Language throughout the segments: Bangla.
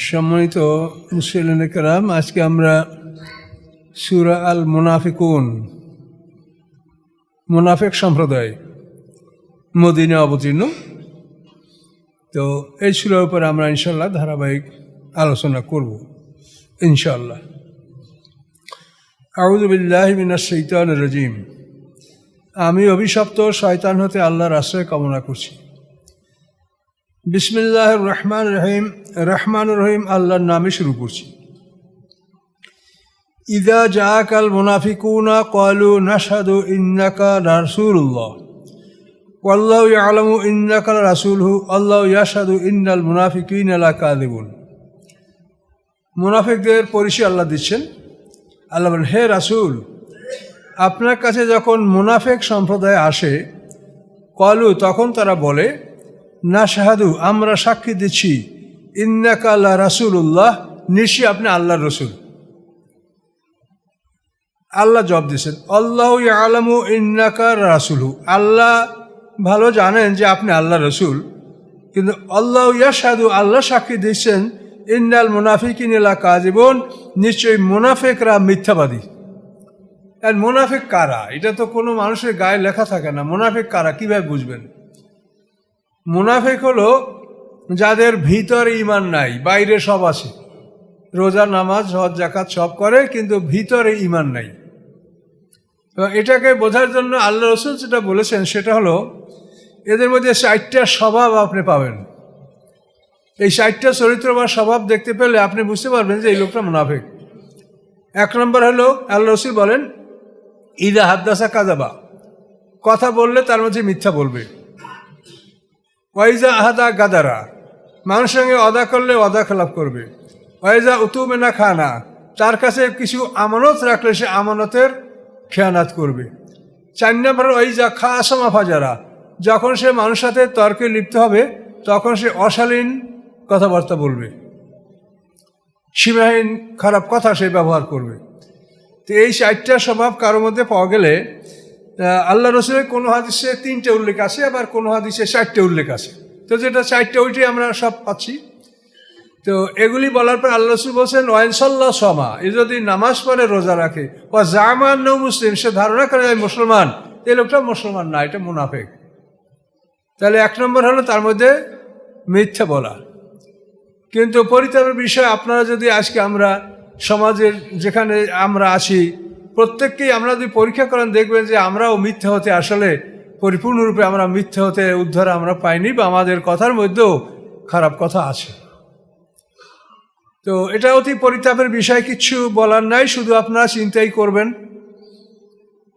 সম্মানিত মুসলিম কেরাম, আজকে আমরা সূরা আল মুনাফিকুন, মুনাফিক সম্প্রদায় মদিনা অবতীর্ণ। তো এই সূরার উপর আমরা ইনশাল্লাহ ধারাবাহিক আলোচনা করব ইনশাল্লাহ। আউযু বিল্লাহি মিনাশ শাইতানির রাজিম। আমি অভিশপ্ত শয়তান হতে আল্লাহর আশ্রয় কামনা করছি। বিসমিল্লাহির রহমানির রহিম। রহমানুর রহিম আল্লাহর নামে শুরু করছি। ইযা জাআকাল মুনাফিকুনা ক্বালু নাশহাদু ইন্নাকা রাসূলুল্লাহ ওয়াল্লাহু ইয়ালামু ইন্নাকা রাসূলুহু আল্লাহু ইয়াশহাদু ইন্নাল মুনাফিকিনা লাকাযিবুন। মুনাফিকদের পরিচয় আল্লাহ দিচ্ছেন। আল্লাহ বলেন, হে রাসূল, আপনার কাছে যখন মুনাফিক সম্প্রদায় আসে, ক্বালু, তখন তারা বলে, নাশহাদু, আমরা সাক্ষী দিচ্ছি, ইন্নাকা লা রাসূলুল্লাহ, নিশ্চয়ই আপনি আল্লাহর রসুল। আল্লাহ জবাব দিয়েছেন, আল্লাহু ইয়ালামু ইন্নাকা রাসূলুহু, আল্লাহ ভালো জানেন যে আপনি আল্লাহর রসুল, কিন্তু আল্লাহু ইয়াশহাদু, আল্লাহ সাক্ষী দিচ্ছেন, ইন্নাল মুনাফিকিনা লাকাযিবুন, নিশ্চয়ই মুনাফিকরা মিথ্যাবাদী। আর মুনাফিক কারা? এটা তো কোনো মানুষের গায়ে লেখা থাকে না। মুনাফিক কারা, কীভাবে বুঝবেন? মুনাফিক হলো যাদের ভিতরে ঈমান নাই, বাইরে সব আছে, রোজা নামাজ হজ যাকাত সব করে, কিন্তু ভিতরে ঈমান নাই। এবং এটাকে বোঝার জন্য আল্লাহ রসুল যেটা বলেছেন সেটা হলো, এদের মধ্যে 4টা স্বভাব আপনি পাবেন। এই 4টা চরিত্র বা স্বভাব দেখতে পেলে আপনি বুঝতে পারবেন যে এই লোকটা মুনাফিক। 1 নম্বর হলো, আল্লাহ রসুল বলেন, ইদা হাদ্দাসা কাযাবা, কথা বললে তার মধ্যে মিথ্যা বলবে। ওয়াইজা আহাদা গাদারা, মানুষের সঙ্গে অদা করলে অদা খেলাপ করবে। ওয়াইজা উতুমেনা খানা, তার কাছে কিছু আমানত রাখলে সে আমানতের খেয়ানাত করবে। 4 নম্বর, ওয়াইজা খা আসমা ফাজারা, যখন সে মানুষের সাথে তর্কে লিপ্ত হবে তখন সে অশালীন কথাবার্তা বলবে, সীমাহীন খারাপ কথা সে ব্যবহার করবে। তো এই 4টা স্বভাব কারোর মধ্যে পাওয়া গেলে, আল্লাহ রসুলের কোনো হাদিসে 3টে উল্লেখ আছে, আবার কোনো হাদিসে 4টে উল্লেখ আছে। তো যেটা 4টে ওইটাই আমরা সব পাচ্ছি। তো এগুলি বলার পর আল্লাহ রসুল বলছেন, ওয়াইনসাল্লাহ সমা, এ যদি নামাজ পড়ে রোজা রাখে, ও জামান নৌ মুসলিম, সে ধারণা করে যায় মুসলমান, এই লোকটা মুসলমান না, এটা মুনাফিক। তাহলে 1 নম্বর হলো তার মধ্যে মিথ্যা বলা। কিন্তু পরিতাপের বিষয়, আপনারা যদি আজকে আমরা সমাজের যেখানে আমরা আছি প্রত্যেককেই আমরা যদি পরীক্ষা করেন, দেখবেন যে আমরাও মিথ্যা হতে আসলে পরিপূর্ণরূপে আমরা মিথ্যা হতে উদ্ধার আমরা পাইনি, বা আমাদের কথার মধ্যেও খারাপ কথা আছে। তো এটা অতি পরিতাপের বিষয়, কিচ্ছু বলার নাই, শুধু আপনারা চিন্তাই করবেন,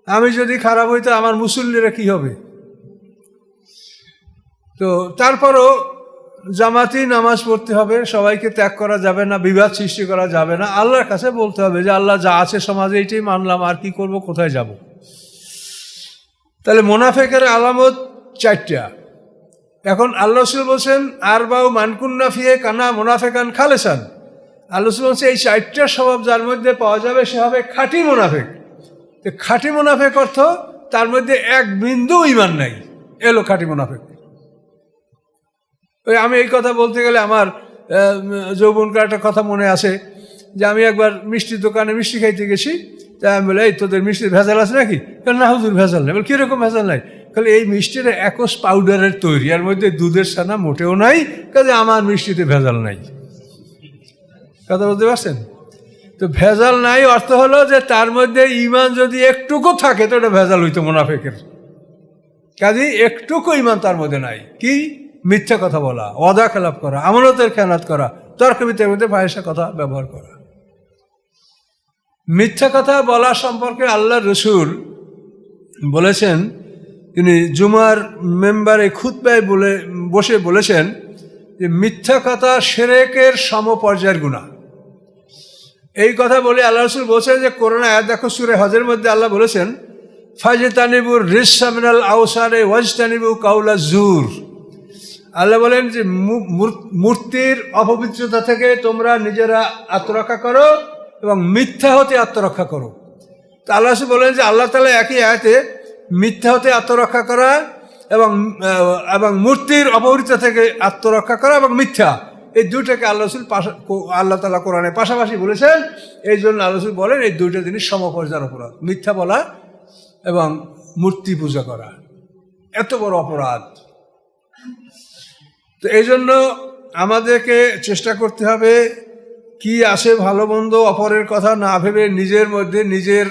আমি যদি খারাপ হইতো আমার মুসল্লিরা কী হবে। তো তারপরও জামাতি নামাজ পড়তে হবে, সবাইকে ত্যাগ করা যাবে না, বিবাদ সৃষ্টি করা যাবে না, আল্লাহর কাছে বলতে হবে যে আল্লাহ যা আছে সমাজে এইটাই মানলাম, আর কি করব, কোথায় যাব। তাহলে মুনাফিকের আলামত 4টা। এখন আল্লাহ রাসূল বলছেন, আরবাউ মানকুন্না ফিহে কানা মুনাফিকান খালেসান। আল্লাহ রাসূল বলছে এই 4টা স্বভাব যার মধ্যে পাওয়া যাবে সে হবে খাঁটি মুনাফিক। তো খাঁটি মুনাফিক অর্থ তার মধ্যে 1 বিন্দু ঈমান নাই, এলো খাঁটি মুনাফিক। ওই আমি এই কথা বলতে গেলে আমার যৌবনকার একটা কথা মনে আছে, যে আমি একবার মিষ্টির দোকানে মিষ্টি খাইতে গেছি। তাই আমি বলে, এই তোদের মিষ্টির ভেজাল আছে নাকি? না হুজুর, ভেজাল নেই। বলে, কীরকম ভেজাল নাই? তাহলে এই মিষ্টিটা একস পাউডারের তৈরি, এর মধ্যে দুধের ছানা মোটেও নাই, কাজে আমার মিষ্টিতে ভেজাল নাই। কথা বলতে পারছেন? তো ভেজাল নাই অর্থ হলো যে তার মধ্যে ঈমান যদি একটুকু থাকে তো এটা ভেজাল হইতো মুনাফিকের। কাজে একটুকু ঈমান তার মধ্যে নাই। কি? মিথ্যা কথা বলা, ওয়াদা খেলাপ করা, আমানতের খেয়ানত করা, তর্ক বিতর্কের মধ্যে ফাহিশা কথা ব্যবহার করা। মিথ্যা কথা বলা সম্পর্কে আল্লাহর রসুল বলেছেন, তিনি জুমার মেম্বারে খুতবায় বসে বলেছেন যে মিথ্যা কথা শিরকের সমপর্যায়ের গুনাহ। এই কথা বলে আল্লাহ রসুল বলছেন যে কোরআন আয়াত দেখো, সূরা হজের মধ্যে আল্লাহ বলেছেন, ফাজতানিবুর রিসসা মিনাল আওসারে ওয়াজতানিবু কাউলা জুর। আল্লাহ বলেন যে মূর্তির অপবিত্রতা থেকে তোমরা নিজেরা আত্মরক্ষা করো এবং মিথ্যা হতে আত্মরক্ষা করো। তো আল্লাহ বলেন যে আল্লাহ তাআলা একই আয়াতে মিথ্যা হতে আত্মরক্ষা করা এবং মূর্তির অপবিত্রতা থেকে আত্মরক্ষা করা এবং মিথ্যা, এই দুইটাকে আল্লাহ রসুল আল্লাহ তাআলা কোরআনে পাশাপাশি বলেছেন। এই জন্য আল্লাহ রসুল বলেন এই দুইটা জিনিস সমপর্যায়ের অপরাধ, মিথ্যা বলা এবং মূর্তি পূজা করা এত বড় অপরাধ। তো এই জন্য আমাদেরকে চেষ্টা করতে হবে কি আছে ভালো মন্দ অপরের কথা না ভেবে নিজের মধ্যে নিজের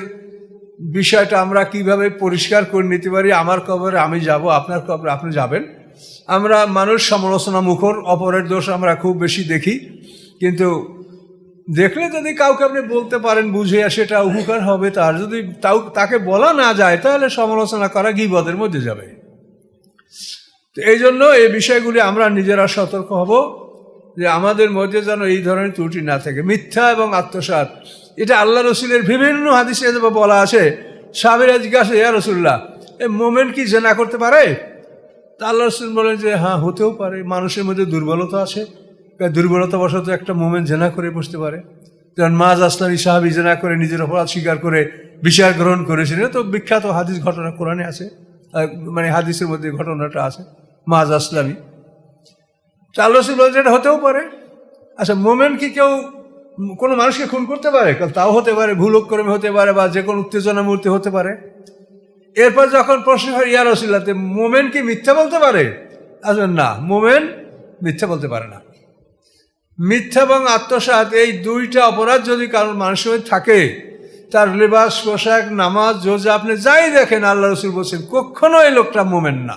বিষয়টা আমরা কিভাবে পরিষ্কার করে নিতে পারি। আমার কবরে আমি যাব, আপনার কবরে আপনি যাবেন। আমরা মানুষ সমালোচনা মুখর, অপরের দোষ আমরা খুব বেশি দেখি, কিন্তু দেখলে যদি কাউকে আপনি বলতে পারেন বুঝে সেটা উপকার হবে তার। যদি তাকে বলা না যায় তাহলে সমালোচনা করা গীবতের মধ্যে যাবে। তো এই জন্য এই বিষয়গুলি আমরা নিজেরা সতর্ক হব যে আমাদের মধ্যে যেন এই ধরনের ত্রুটি না থাকে। মিথ্যা এবং আত্মসাৎ, এটা আল্লাহ রসুলের বিভিন্ন হাদিসে বলা আছে। সাহাবীরা জিজ্ঞাসা, ইয়া রাসূলুল্লাহ, মোমেন কি জেনা করতে পারে? তা আল্লাহ রসুল বলেন যে হ্যাঁ, হতেও পারে। মানুষের মধ্যে দুর্বলতা আছে, দুর্বলতা বশত একটা মোমেন জেনা করে বসতে পারে। যেমন মাজ আসলামী সাহাবী জেনা করে নিজের অপরাধ স্বীকার করে বিচার গ্রহণ করেছিলেন। তো বিখ্যাত হাদিস ঘটনা কোরআনে আছে, মানে হাদিসের মধ্যে ঘটনাটা আছে মাজ আসলামী। তো আল্লাহ রসুল বলেন এটা হতেও পারে। আচ্ছা, মোমেন কি কেউ কোনো মানুষকে খুন করতে পারে? তাও হতে পারে, ভুলক্রমে হতে পারে, বা যে কোনো উত্তেজনা মুহূর্তে হতে পারে। এরপর যখন প্রশ্ন হয় ইয়া রাসূলুল্লাহ, মোমেন কি মিথ্যা বলতে পারে? আসলে না, মোমেন মিথ্যা বলতে পারে না। মিথ্যা এবং আত্মসাৎ এই দুইটা অপরাধ যদি কারোর মানুষের থাকে, তার লেবাস পোশাক নামাজ রোজা আপনি যাই দেখেন, আল্লাহ রসুল বলছেন কখনো এই লোকটা মোমেন না।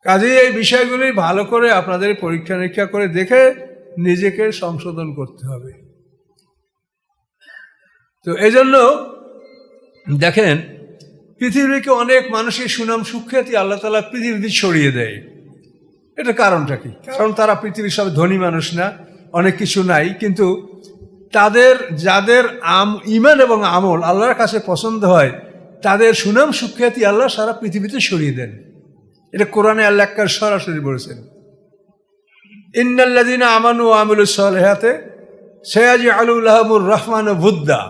কাজেই এই বিষয়গুলি ভালো করে আপনাদের পরীক্ষা নিরীক্ষা করে দেখে নিজেকে সংশোধন করতে হবে। তো এই জন্য দেখেন, পৃথিবীকে অনেক মানুষের সুনাম সুখ্যাতি আল্লাহ তাআলা পৃথিবীতে ছড়িয়ে দেয়। এটা কারণটা কি? কারণ তারা পৃথিবীর সব ধনী মানুষ না, অনেক কিছু নাই, কিন্তু যাদের ঈমান এবং আমল আল্লাহর কাছে পছন্দ হয়, তাদের সুনাম সুখ্যাতি আল্লাহ সারা পৃথিবীতে ছড়িয়ে দেন। এটা কোরআনে আল্লাহ সরাসরি বলেছেন, ইন্নাল্লাযীনা আমানু ওয়া আমিলুস সালিহাতি সায়াজআলু লাহুমুর রাহমানু বুদ্দা,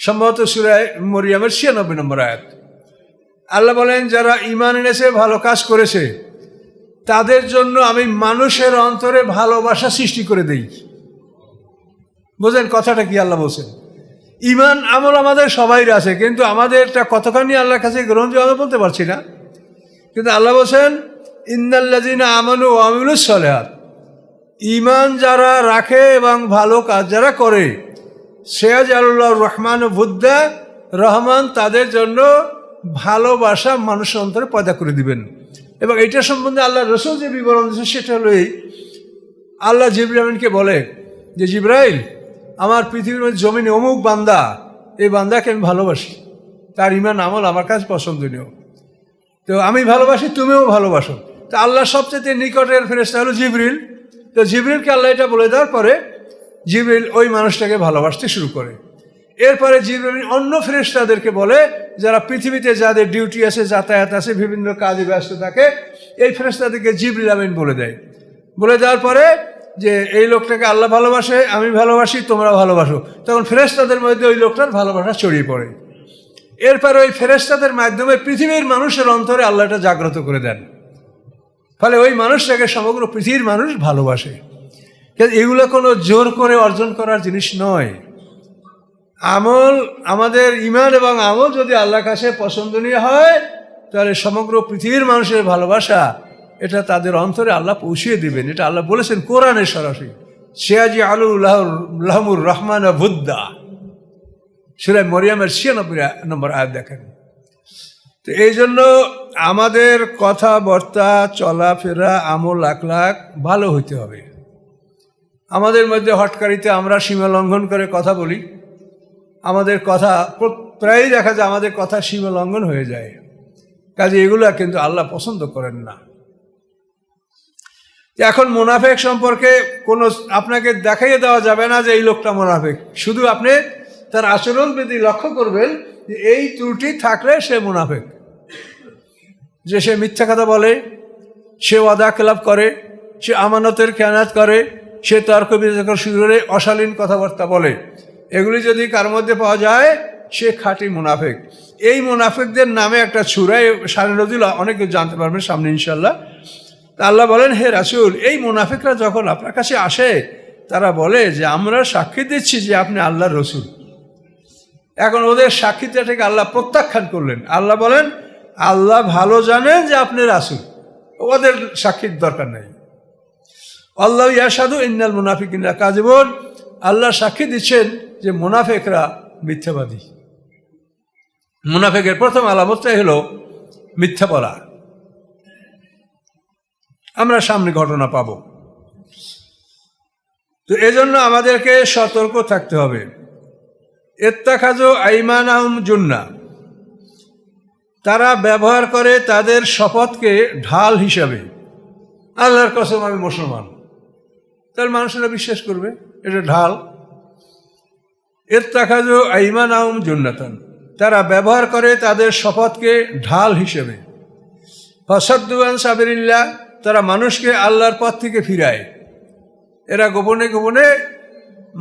সম্ভবত সূরা মরিয়মের ৯৬ নম্বর আয়াত। আল্লাহ বলেন যারা ঈমান এনেছে, ভালো কাজ করেছে, তাদের জন্য আমি মানুষের অন্তরে ভালোবাসা সৃষ্টি করে দেই। বোঝেন কথাটা কি? আল্লাহ বলছেন ঈমান আমল আমাদের সবাইর আছে, কিন্তু আমাদেরটা কতখানি আল্লাহর কাছে গ্রহণযোগ্য বলতে পারছি না। কিন্তু আল্লাহ বলছেন ইন্নাল্লাযীনা আমানু ওয়া আমিলুস সালিহাত, ঈমান যারা রাখে এবং ভালো কাজ যারা করে, সায়াজআলুল্লাহুর রাহমানু বুদ্দা, রহমান তাদের জন্য ভালোবাসা মানুষের অন্তরে পয়দা করে দিবেন। এবং এইটা সম্বন্ধে আল্লাহ রসুল যে বিবরণ দিয়েছে সেটা হলো এই, আল্লাহ জিবরাইলকে বলে যে জিবরাইল, আমার পৃথিবীর মধ্যে জমিনে অমুক বান্দা, এই বান্দাকে আমি ভালোবাসি, তার ঈমান আমল আমার কাছে পছন্দনীয়, তো আমি ভালোবাসি, তুমিও ভালোবাসো। তো আল্লাহর সবচেয়ে নিকটের ফেরেশতা হলো জিবরিল। তো জিবরিলকে আল্লাহ এটা বলে দেওয়ার পরে জিবরিল ওই মানুষটাকে ভালোবাসতে শুরু করে। এরপরে জিবরিল অন্য ফেরেশতাদেরকে বলে, যারা পৃথিবীতে যাদের ডিউটি আছে, যাতায়াত আছে, বিভিন্ন কাজে ব্যস্ত থাকে, এই ফেরেশতাদেরকে জিবরিল আমিন বলে দেয়। বলে দেওয়ার পরে যে এই লোকটাকে আল্লাহ ভালোবাসে, আমি ভালোবাসি, তোমরা ভালোবাসো, তখন ফেরেশতাদের মধ্যে ওই লোকটার ভালোবাসা ছড়িয়ে পড়ে। এরপর ওই ফেরেশতাদের মাধ্যমে পৃথিবীর মানুষের অন্তরে আল্লাহটা জাগ্রত করে দেন, ফলে ওই মানুষটাকে সমগ্র পৃথিবীর মানুষ ভালোবাসে। এগুলো কোনো জোর করে অর্জন করার জিনিস নয়। আমল, আমাদের ঈমান এবং আমল যদি আল্লাহর কাছে পছন্দনীয় হয়, তাহলে সমগ্র পৃথিবীর মানুষের ভালোবাসা এটা তাদের অন্তরে আল্লাহ পৌঁছিয়ে দিবেন। এটা আল্লাহ বলেছেন কোরআনে সরাসরি, সায়াজআলু লাহুমুর রাহমানু বুদ্দা, সূরা মরিয়মের ৯৬ নম্বর আয়াত দেখেন। তো এই জন্য আমাদের কথাবার্তা, চলাফেরা, আমল আখলাক ভালো হইতে হবে। আমাদের মধ্যে হটকারিতে আমরা সীমা লঙ্ঘন করে কথা বলি, আমাদের কথা প্রায়ই দেখা যায় আমাদের কথা সীমা লঙ্ঘন হয়ে যায়। কাজে এগুলো কিন্তু আল্লাহ পছন্দ করেন না। এখন মুনাফেক সম্পর্কে কোনো আপনাকে দেখাইয়ে দেওয়া যাবে না যে এই লোকটা মুনাফেক, শুধু আপনি তার আচরণ বিধি লক্ষ্য করবেন যে এই ত্রুটি থাকলে সে মুনাফেক। যে সে মিথ্যা কথা বলে, সে ওয়াদা খেলাপ করে, সে আমানতের খেয়ানত করে, সে তর্ক বিতর্ক শুরু করে অশালীন কথাবার্তা বলে, এগুলি যদি কার মধ্যে পাওয়া যায় সে খাঁটি মুনাফেক। এই মুনাফেকদের নামে একটা সূরা সামনে নজিল অনেকে জানতে পারবেন সামনে ইনশাল্লাহ। আল্লাহ বলেন, হে রাসূল, এই মুনাফিকরা যখন আপনার কাছে আসে তারা বলে যে আমরা সাক্ষী দিচ্ছি যে আপনি আল্লাহর রসুল। এখন ওদের সাক্ষীটা থেকে আল্লাহ প্রত্যাখ্যান করলেন। আল্লাহ বলেন, আল্লাহ ভালো জানেন যে আপনি রাসূল, ওদের সাক্ষীর দরকার নেই। আল্লাহ ইয়াশহাদু ইন্নাল মুনাফিকিনা কাযিবুন, আল্লাহ সাক্ষী দিচ্ছেন যে মুনাফিকরা মিথ্যাবাদী। মুনাফিকের প্রথম আলামতটাই হলো মিথ্যা বলা। আমরা সামনে ঘটনা পাব। তো এজন্য আমাদেরকে সতর্ক থাকতে হবে। ইত্তাখাযু আইমানাহুম জুন্নাহ, তারা ব্যবহার করে তাদের শপথকে ঢাল হিসাবে। আল্লাহর কসম আমি মুসলমান, তাহলে মানুষেরা বিশ্বাস করবে এটা ঢাল। ইত্তাখাযু আইমানাহুম জুন্নাতান, তারা ব্যবহার করে তাদের শপথকে ঢাল হিসেবে। ফাসাদ্দু আন সাবিলিল্লাহ, তারা মানুষকে আল্লাহর পথ থেকে ফিরায়। এরা গোপনে গোপনে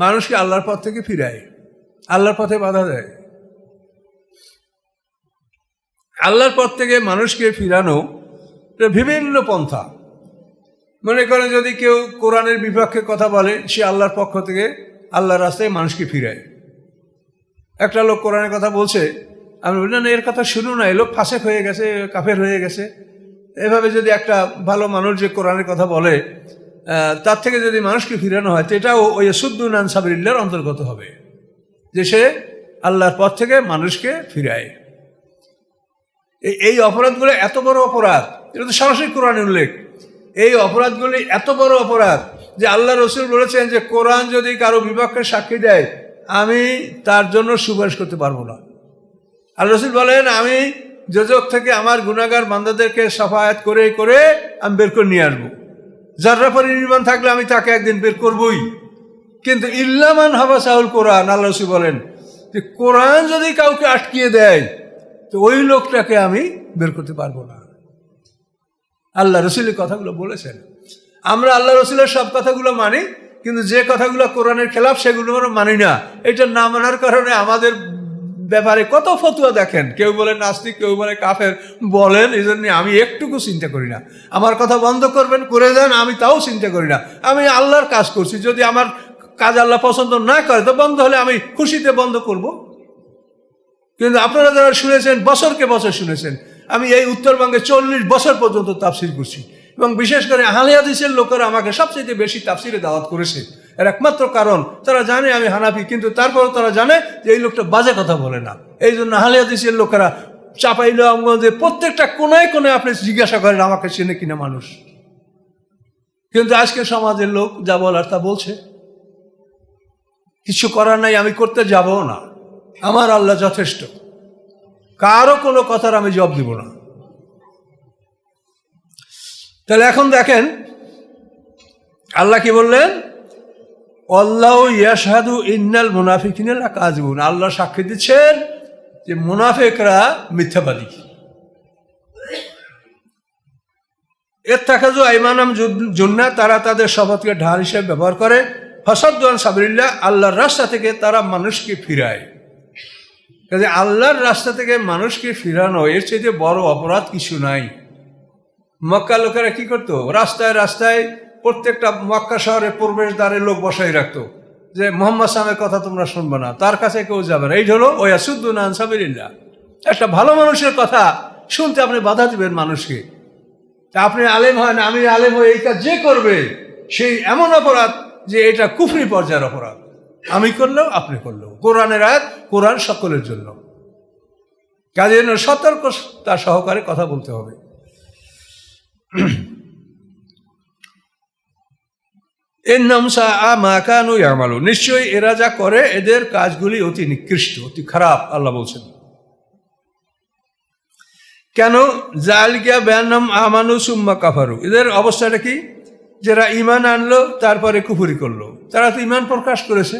মানুষকে আল্লাহর পথ থেকে ফিরায়, আল্লাহর পথে বাধা দেয়। আল্লাহর পথ থেকে মানুষকে ফিরানো বিভিন্ন পন্থা। মনে করেন যদি কেউ কোরআনের বিপক্ষে কথা বলে, সে আল্লাহর পক্ষ থেকে আল্লাহর রাস্তায় মানুষকে ফিরায়। একটা লোক কোরআনের কথা বলছে, আমি বললাম না এর কথা শুনো না, এ লোক ফাসেক হয়ে গেছে, কাফের হয়ে গেছে। এভাবে যদি একটা ভালো মানুষ যে কোরআনের কথা বলে তার থেকে যদি মানুষকে ফিরানো হয়, তো এটাও ওই সুদ্দুন আন সাবিলিল্লাহর অন্তর্গত হবে, যে সে আল্লাহর পথ থেকে মানুষকে ফিরায়। এই অপরাধগুলো এত বড় অপরাধ, এটা তো সরাসরি কোরআনে উল্লেখ। এই অপরাধগুলি এত বড় অপরাধ যে আল্লাহ রসুল বলেছেন যে কোরআন যদি কারো বিপক্ষে সাক্ষী দেয়, আমি তার জন্য সুপারিশ করতে পারবো না। আল্লাহ রসুল বলেন, আমি যোজক থেকে আমার গুনাহগার বান্দাদেরকে সাফায়াত করে করে আমি বের করে নিয়ে আসবো। যারা পরিনির্মাণ থাকলে আমি তাকে একদিন বের করবই। কিন্তু ইল্লামান হাবাসাহুল কোরআন, আল্লাহ রসুল বলেন যে কোরআন যদি কাউকে আটকিয়ে দেয় তো ওই লোকটাকে আমি বের করতে পারবো না। আল্লাহ রসুলের কথাগুলো বলেছেন। আমরা আল্লাহ রসুলের সব কথাগুলো মানি, কিন্তু যে কথাগুলো কোরআনের খেলাফ সেগুলো আমরা মানি না। এটা না মানার কারণে আমাদের ব্যাপারে কত ফতুয়া দেখেন, কেউ বলে নাস্তিক, কেউ বলে কাফের বলেন। এই জন্য আমি একটুকু চিন্তা করি না। আমার কথা বন্ধ করবেন, করে দেন, আমি তাও চিন্তা করি না। আমি আল্লাহর কাজ করছি, যদি আমার কাজ আল্লাহ পছন্দ না করে তো বন্ধ হলে আমি খুশিতে বন্ধ করব। কিন্তু আপনারা যারা শুনেছেন, বছরকে বছর শুনেছেন, আমি এই উত্তরবঙ্গে 40 বছর পর্যন্ত তাফসির করছি, এবং বিশেষ করে আহলে হাদিসের লোকেরা আমাকে সবচেয়ে বেশি তাফসিরে দাওয়াত করেছে। এর একমাত্র কারণ তারা জানে আমি হানাফি, কিন্তু তারপরও তারা জানে যে এই লোকটা বাজে কথা বলে না। এই জন্য আহলে হাদিসের লোকেরা চাঁপাইনবাবগঞ্জে প্রত্যেকটা কোনায় কোনায় আপনি জিজ্ঞাসা করেন আমাকে চেনে কিনা মানুষ। কিন্তু আজকে সমাজের লোক যা বলার তা বলছে, কিছু করার নাই, আমি করতে যাবও না। আমার আল্লাহ যথেষ্ট, কারো কোনো কথার আমি জবাব দিব না। তাহলে এখন দেখেন আল্লাহ কি বললেন, আল্লাহু ইয়াশহাদু ইন্নাল মুনাফিকিনা লাকাযিবুন, আল্লাহ সাক্ষী দিচ্ছেন যে মুনাফিকরা মিথ্যাবাদী। ইত্তাখাযু আইমানাহুম জুন্নাহ, তারা তাদের শপথকে ঢাল হিসেবে ব্যবহার করে। ফাসাদ্দু আন সাবিলিল্লাহ, আল্লাহর রাস্তা থেকে তারা মানুষকে ফিরায়। কাজে আল্লাহর রাস্তা থেকে মানুষকে ফিরানো এর চাইতে বড় অপরাধ কিছু নাই। মক্কা লোকেরা কি করতো, রাস্তায় রাস্তায় প্রত্যেকটা মক্কা শহরে প্রবেশদ্বারে লোক বসাই রাখতো যে মুহাম্মদ সাল্লাল্লাহু আলাইহি ওয়াসাল্লামের কথা তোমরা শুনবে না, তার কাছে কেউ যাবে না। এই হলো ওয়াসুদ্দুনা আন সাবিলিল্লাহ। একটা ভালো মানুষের কথা শুনতে আপনি বাধা দিবেন মানুষকে। তা আপনি আলেম হয় না, আমি আলেম হয়ে এই কাজ যে করবে সেই এমন অপরাধ যে এটা কুফরি পর্যায়ের অপরাধ। আমি করলেও আপনি করলেও, কোরআনের আয়াত, কোরআন সকলের জন্য। কাজের জন্য সতর্কতা সহকারে কথা বলতে হবে। নিশ্চয়ই এরা যা করে এদের কাজগুলি অতি নিকৃষ্ট, অতি খারাপ। আল্লাহ বলছেন কেন, জালিকা বিআন্নাহুম আমানু সুম্মা কাফারু, এদের অবস্থাটা কি, যারা ঈমান আনলো তারপরে কুফরি করলো। তারা তো ঈমান প্রকাশ করেছে,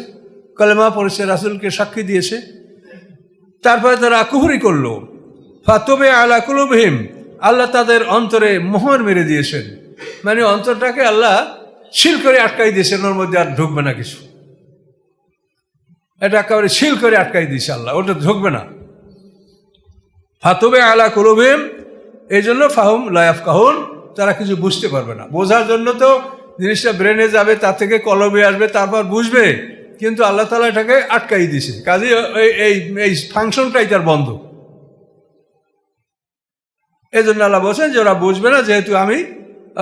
কলেমা পড়েছে, রাসূলকে সাক্ষী দিয়েছে, তারপরে তারা কুফরি করলো। ফাতুবা আলা কুলুবিহিম, আল্লাহ তাদের অন্তরে মোহর মেরে দিয়েছেন, মানে অন্তরটাকে আল্লাহ সিল করে আটকাই দিয়েছেন, ওর মধ্যে আর ঢুকবে না কিছু। এটা একেবারে সিল করে আটকাই দিয়েছে আল্লাহ, ওটা ঢুকবে না। ফাতুবা আলা কুলুবিহিম, এই জন্য ফাহুম লা ইয়াফকাহুন, তারা কিছু বুঝতে পারবে না। বোঝার জন্য তো জিনিসটা ব্রেনে যাবে, তার থেকে কলমে আসবে, তারপর বুঝবে, কিন্তু আল্লাহ তাআলা এটাকে আটকাই দিছে, কাজে এই ফাংশনটাই তার বন্ধ। এই জন্য আল্লাহ বলছেন যে ওরা বুঝবে না, যেহেতু আমি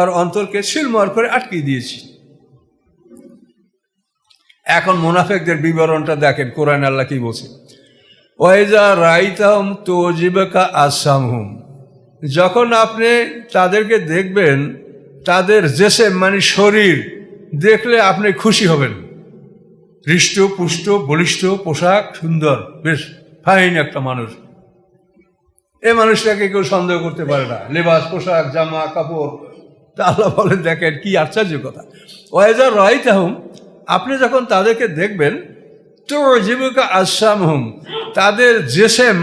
আর অন্তরকে সিলমোহর করে আটকিয়ে দিয়েছি। এখন মুনাফিকদের বিবরণটা দেখেন, কোরআন আল্লাহ কি বলছে, ওয়াইজা রাইতাহুম তুজিবুকা আসামহুম, যখন আপনি তাদেরকে দেখবেন, তাদের জেসেম মানে শরীর দেখলে আপনি খুশি হবেন, হৃষ্ট পুষ্ট বলিষ্ঠ, পোশাক সুন্দর, বেশ ফাইন একটা মানুষ, এই মানুষটাকে কেউ সন্দেহ করতে পারে না, লেবাস পোশাক জামা কাপড়। তা আল্লাহ বলেন দেখেন কি আশ্চর্য কথা, ওয়াইজা রাইতাহুম, আপনি যখন তাদেরকে দেখবেন, তো জীবিকা আসামহুম, তাদের জেসেম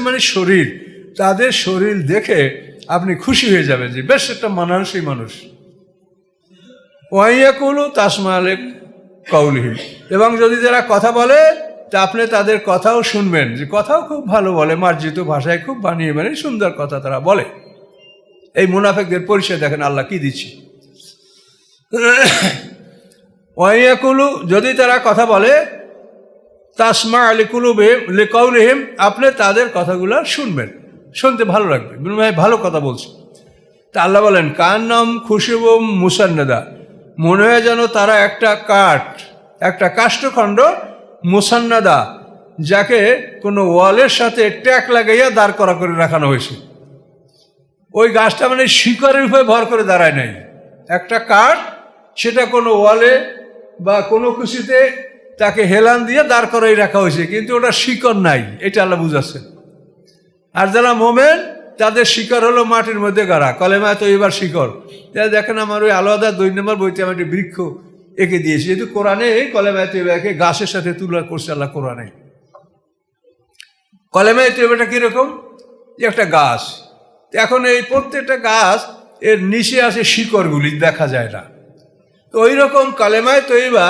মানে শরীর, তাদের শরীর দেখে আপনি খুশি হয়ে যাবেন যে বেশ একটা মানানসই মানুষ। ওয়াইয়াকুলু তাসমা আলে কাউলিহিম, এবং যদি যারা কথা বলে তা আপনি তাদের কথাও শুনবেন, যে কথাও খুব ভালো বলে, মার্জিত ভাষায় খুব বানিয়ে সুন্দর কথা তারা বলে। এই মুনাফিকদের পরিচয় দেখেন আল্লাহ কি দিচ্ছে। ওয়াইয়াকুলু, যদি তারা কথা বলে, তাসমা আলি কুলুবিহিম লিকাউলিহিম, আপনি তাদের কথাগুলো শুনবেন, শুনতে ভালো লাগবে, ভালো কথা বলছে। তা আল্লাহ বলেন কান্নাম খুশবুম মুসান্নাদা, মনে হয় যেন তারা একটা কাষ্ঠখণ্ড, মুসান্নাদা, যাকে কোনো ওয়ালের সাথে ট্যাক লাগাইয়া দাঁড় করা করে রাখানো হয়েছে। ওই গাছটা মানে শিকড়ের উপরে ভর করে দাঁড়ায় নাই, একটা কাঠ, সেটা কোনো ওয়ালে বা কোনো কিছুতে তাকে হেলান দিয়ে দাঁড় করাই রাখা হয়েছে, কিন্তু ওটা শিকড় নাই, এটা আল্লাহ বুঝাচ্ছে। আর যারা মোমেন, তাদের শিকড় হলো মাটির মধ্যে গাড়া, কলেমায় তৈবার শিকড়। দেখেন আমার ওই আলাদা 2 নম্বর বইতে আমি একটি বৃক্ষ এঁকে দিয়েছি, যেহেতু কোরআনে কলেমায় তৈবাকে গাছের সাথে তুলনা করছে আল্লাহ কোরআনে। কলেমায় তৈবাটা কীরকম, যে একটা গাছ, এখন এই প্রত্যেকটা গাছ এর নিচে আসে শিকড়গুলি, দেখা যায় না। তো ওই রকম কলেমায় তৈবা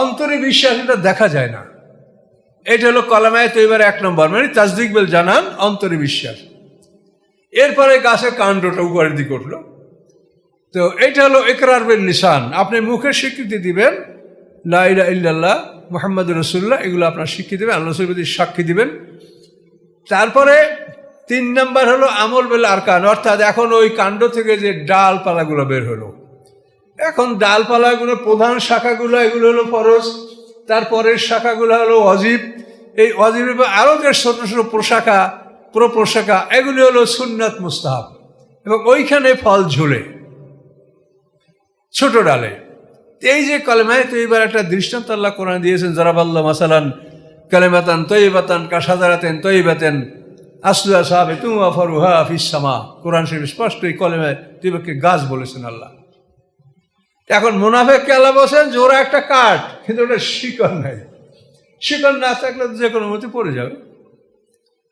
অন্তরে বিশ্বাস, এটা দেখা যায় না। এটা হলো কলেমায় তৈবার 1 নম্বর, মানে তাসদিক বিল জানান, অন্তরে বিশ্বাস। এরপরে গাছের কাণ্ডটা উপরের দিকে উঠলো, তো এটা হলো ইকরার বিল লিসান, আপনি মুখে স্বীকৃতি দিবেন লা ইলাহা ইল্লাল্লাহ মুহাম্মাদুর রাসূলুল্লাহ, এগুলো আপনার স্বীকৃতি দিবেন, আল্লাহ রাসূলের প্রতি সাক্ষী দিবেন। তারপরে 3 নম্বর হলো আমল বিল আরকান, অর্থাৎ এখন ওই কাণ্ড থেকে যে ডালপালাগুলো বের হলো, এখন ডালপালাগুলো, প্রধান শাখাগুলো, এগুলো হলো ফরজ, তারপরের শাখাগুলো হলো ওয়াজিব, এই ওয়াজিবের আরও যে ছোট ছোট প্রশাখা, এগুলি হলো সুন্নাত মুস্তাহাব, এবং ওইখানে ফল ঝুলে ছোট ডালে। এই যে কলেমায় তৈবার একটা দৃষ্টান্ত আল্লাহ কোরআন দিয়েছেন, জারাবাল্লাহ মাসালান কালেমাতান তৈবাতান কাসাদারাতেন তৈবাতেন আসলুহা সাবিতুন ওয়া ফারুহা ফিস সামা, কোরআন শরীফ স্পষ্ট এই কলেমায় তৈবাকে গাছ বলেছেন আল্লাহ। এখন মুনাফিককে আল্লাহ বলছেন যে ওরা একটা কাঠ, কিন্তু ওটা শিকড় নাই, শিকড় না থাকলে যে কোনো মতে পড়ে যাবে,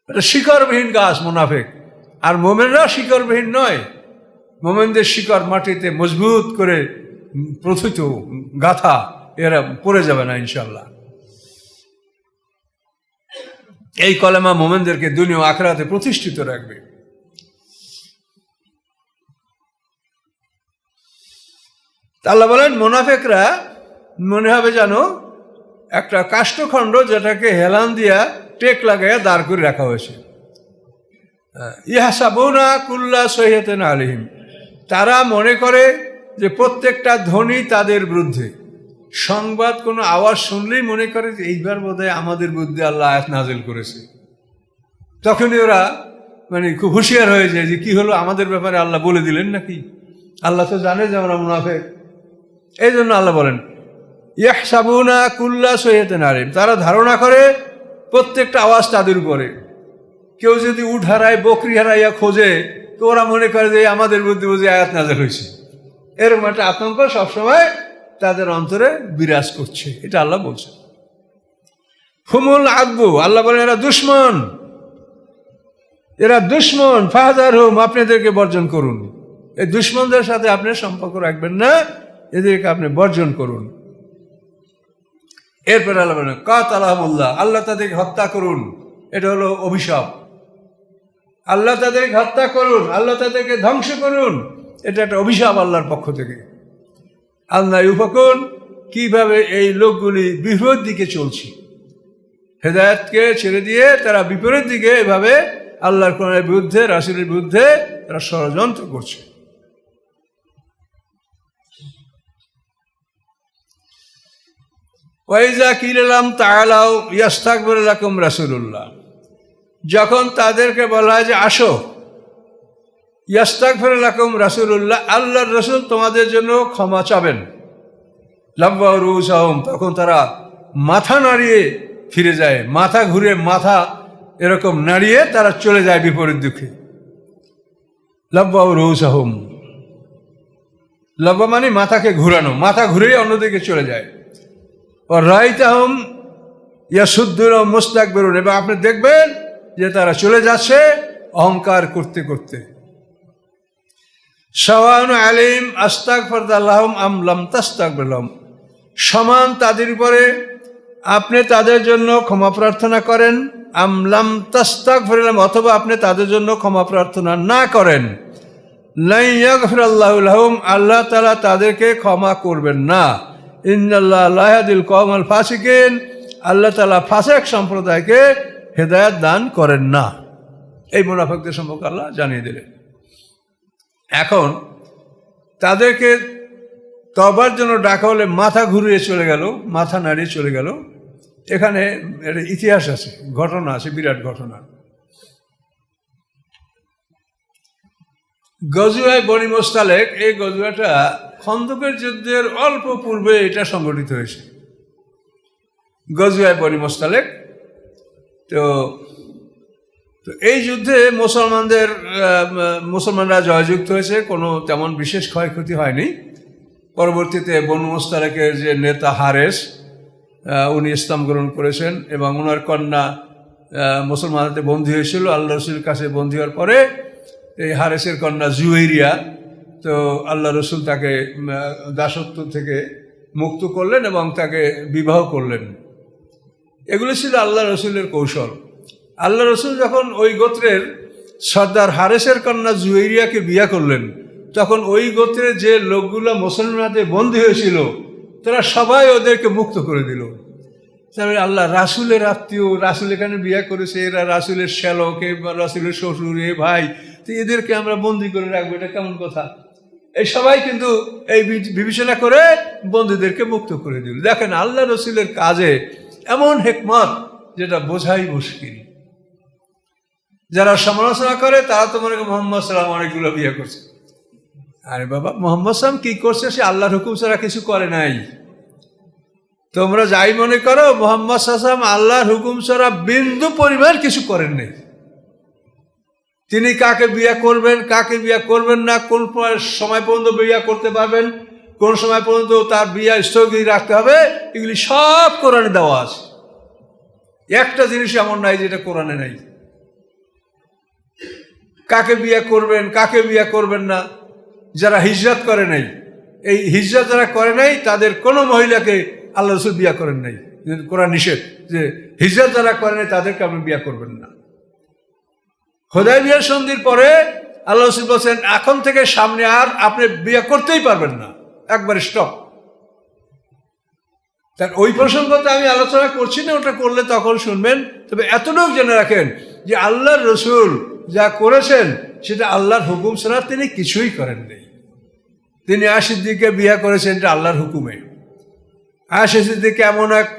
এটা শিকড়বিহীন গাছ মুনাফিক। আর মোমেনরা শিকড়বিহীন নয়, মোমেনদের শিকড় মাটিতে মজবুত করে প্রথিত গাথা, এরা পড়ে যাবে না ইনশাল্লাহ। এই কলেমা মোমেনদেরকে দুনিয়া ও আখিরাতে প্রতিষ্ঠিত রাখবে। আল্লাহ বলেন মুনাফিকরা মনে হবে যেন একটা কাষ্ঠখণ্ড, যেটাকে হেলান দিয়া টেক লাগাইয়া দাঁড় করে রাখা হয়েছে। ইয়াহসাবুনা কুল্লা সাইহাতিন আলাইহিম, তারা মনে করে যে প্রত্যেকটা ধ্বনি তাদের বিরুদ্ধে, সংবাদ কোনো আওয়াজ শুনলেই মনে করে যে এইবার বোধহয় আমাদের বিরুদ্ধে আল্লাহ আয়াত নাজিল করেছে। তখনই ওরা খুব হুঁশিয়ার হয়ে যায় যে কি হলো, আমাদের ব্যাপারে আল্লাহ বলে দিলেন নাকি, আল্লাহ তো জানে যে আমরা মুনাফিক। এই জন্য আল্লাহ বলেন ইয়াহসাবুনা কুল্লা সাইহাতিন আলাইহিম, তারা ধারণা করে প্রত্যেকটা আওয়াজ তাদের উপরে। কেউ যদি উট হারায়, বকরি হারাইয়া খোঁজে, তো ওরা মনে করে যে আমাদের বিরুদ্ধে বুঝে আয়াত নাজিল হয়েছে। এরকম একটা আতঙ্ক সবসময় তাদের অন্তরে বিরাজ করছে, এটা আল্লাহ বলছে। হুমুল আদবু, আল্লাহ বলেন এরা দুশ্মন, ফাহজারহুম, আপনাদেরকে বর্জন করুন। এই দুশ্মনদের সাথে আপনি সম্পর্ক রাখবেন না, এদেরকে আপনি বর্জন করুন। এরপর আল্লাহ বলেন কাতালাহুমুল্লাহ, আল্লাহ তাদেরকে হত্যা করুন। এটা হলো অভিশাপ, আল্লাহ তাদেরকে হত্যা করুন, আল্লাহ তাদেরকে ধ্বংস করুন। এটা একটা অভিশাপ আল্লাহর পক্ষ থেকে। আল্লাহ ইউফাকুন, কিভাবে এই লোকগুলি বিপরীত দিকে চলছে, হেদায়েতকে ছেড়ে দিয়ে তারা বিপরীত দিকে এভাবে আল্লাহর কোরআনের বিরুদ্ধে, রাসূলের বিরুদ্ধে তারা ষড়যন্ত্র করছে। ওয়াইজা কিলাম তাআলাউ ইয়াস্তাগফির লাকুম রাসূলুল্লাহ, যখন তাদেরকে বলা হয় যে আসো, ইয়াস্তাগফির লাকুম রাসূলুল্লাহ, আল্লাহর রাসূল তোমাদের জন্য ক্ষমা চাবেন, লাব্বাউ রুউসাহুম, তখন তারা মাথা নাড়িয়ে ফিরে যায়, মাথা ঘুরে মাথা এরকম নাড়িয়ে তারা চলে যায় বিপরীত দিকে। লাব্বাউ রুউসাহুম, লাব্বা মানে মাথাকে ঘুরানো, মাথা ঘুরেই অন্যদিকে চলে যায়। ও রাইতাহুম ইয়াসুদ্দুনা মুস্তাকবিরুন, এবং আপনি দেখবেন যে তারা চলে যাচ্ছে অহংকার করতে করতে। সাওয়াউন আলাইহিম আস্তাগফিরতা লাহুম আম লাম তাস্তাগফির লাহুম, সমান তাদের উপরে আপনি তাদের জন্য ক্ষমা প্রার্থনা করেন, আম লাম তাস্তাগফির লাহুম, অথবা আপনি তাদের জন্য ক্ষমা প্রার্থনা না করেন, লা ইয়াগফিরাল্লাহু লাহুম, আল্লাহ তাআলা তাদেরকে ক্ষমা করবেন না। ইন্নাল্লাহা লা ইয়াহদিল কওমাল ফাসিকিন, আল্লাহ তাআলা ফাসিক সম্প্রদায়কে হেদায়েত দান করেন না। এই মুনাফিকদের সম্পর্কে আল্লাহ জানিয়ে দিলেন। এখন তাদেরকে তওবার জন্য ডাকা হলে মাথা ঘুরিয়ে চলে গেল, মাথা নাড়িয়ে চলে গেল। এখানে একটা ইতিহাস আছে, ঘটনা আছে, বিরাট ঘটনা। গজওয়ায়ে বনি মুস্তালিক, এই গজওয়াটা খন্দকের যুদ্ধের অল্প পূর্বে এটা সংগঠিত হয়েছে, গজওয়ায়ে বনি মুস্তালিক। তো এই যুদ্ধে মুসলমানরা জয়যুক্ত হয়েছে, কোনো তেমন বিশেষ ক্ষয়ক্ষতি হয়নি। পরবর্তীতে বনু মুস্তালিকের যে নেতা হারেস, উনি ইসলাম গ্রহণ করেছেন এবং ওনার কন্যা মুসলমানদের বন্দী হয়েছিল। আল্লাহ রসুলের কাছে বন্দী হওয়ার পরে এই হারেসের কন্যা জুয়াইরিয়া, তো আল্লাহ রসুল তাকে দাসত্ব থেকে মুক্ত করলেন এবং তাকে বিবাহ করলেন। এগুলো ছিল আল্লাহ রসুলের কৌশল। আল্লাহ রসুল যখন ওই গোত্রের সর্দার হারেসের কন্যা জুয়াইরিয়াকে বিয়ে করলেন, তখন ওই গোত্রের যে লোকগুলো মুসলমানদের বন্দী হয়েছিল তারা সবাই ওদেরকে মুক্ত করে দিল। তারপরে আল্লাহ রাসূলের আত্মীয়, রাসূল এখানে বিয়ে করেছে, এরা রাসূলের শ্যালক, রাসূলের শ্বশুর, এ ভাই, তো এদেরকে আমরা বন্দি করে রাখবো, এটা কেমন কথা? এই সবাই কিন্তু এই বিবেচনা করে বন্দীদেরকে মুক্ত করে দিল। দেখেন আল্লাহ রসুলের কাজে এমন হিকমত যেটা বোঝাই মুশকিল। যারা সমালোচনা করে তারা তো মনে করে মুহাম্মদ সাল্লাম অনেকগুলো বিয়ে করছে। আরে বাবা, মুহাম্মদ সাল্লাম কি করছে? সে আল্লাহর হুকুম ছাড়া কিছু করে নাই। তোমরা যাই মনে করো, মুহাম্মদ সাল্লাম আল্লাহর হুকুম ছাড়া বিন্দু পরিমাণ কিছু করেন নাই। তিনি কাকে বিয়ে করবেন, কাকে বিয়ে করবেন না, কোন সময় পর্যন্ত বিয়ে করতে পারবেন, কোন সময় পর্যন্ত তার বিয়ে স্থগিত রাখতে হবে, এগুলি সব কোরআনে দেওয়া আছে। একটা জিনিস এমন নাই যেটা কোরআনে নাই। কাকে বিয়ে করবেন, কাকে বিয়ে করবেন না, যারা হিজরত করে নাই, এই হিজরত যারা করে নাই তাদের কোনো মহিলাকে আল্লাহ রসুল বিয়ে করেন নাই। কোরআন নিষেধ যে হিজরত যারা করে নাই তাদেরকে আপনি বিয়ে করবেন না। হুদায়বিয়া সন্ধির পরে আল্লাহ রসুল বলছেন এখন থেকে সামনে আর আপনি বিয়ে করতেই পারবেন না, একবার স্টপ। তার ওই প্রসঙ্গতে আমি আলোচনা করছি না, ওটা করলে তখন শুনবেন। তবে এতটুকু জেনে রাখেন যে আল্লাহর রসুল যা করেছেন সেটা আল্লাহর হুকুম ছাড়া তিনি কিছুই করেননি। তিনি সিদ্দিককে বিয়ে করেছেন এটা আল্লাহর হুকুমে। সিদ্দিক এমন এক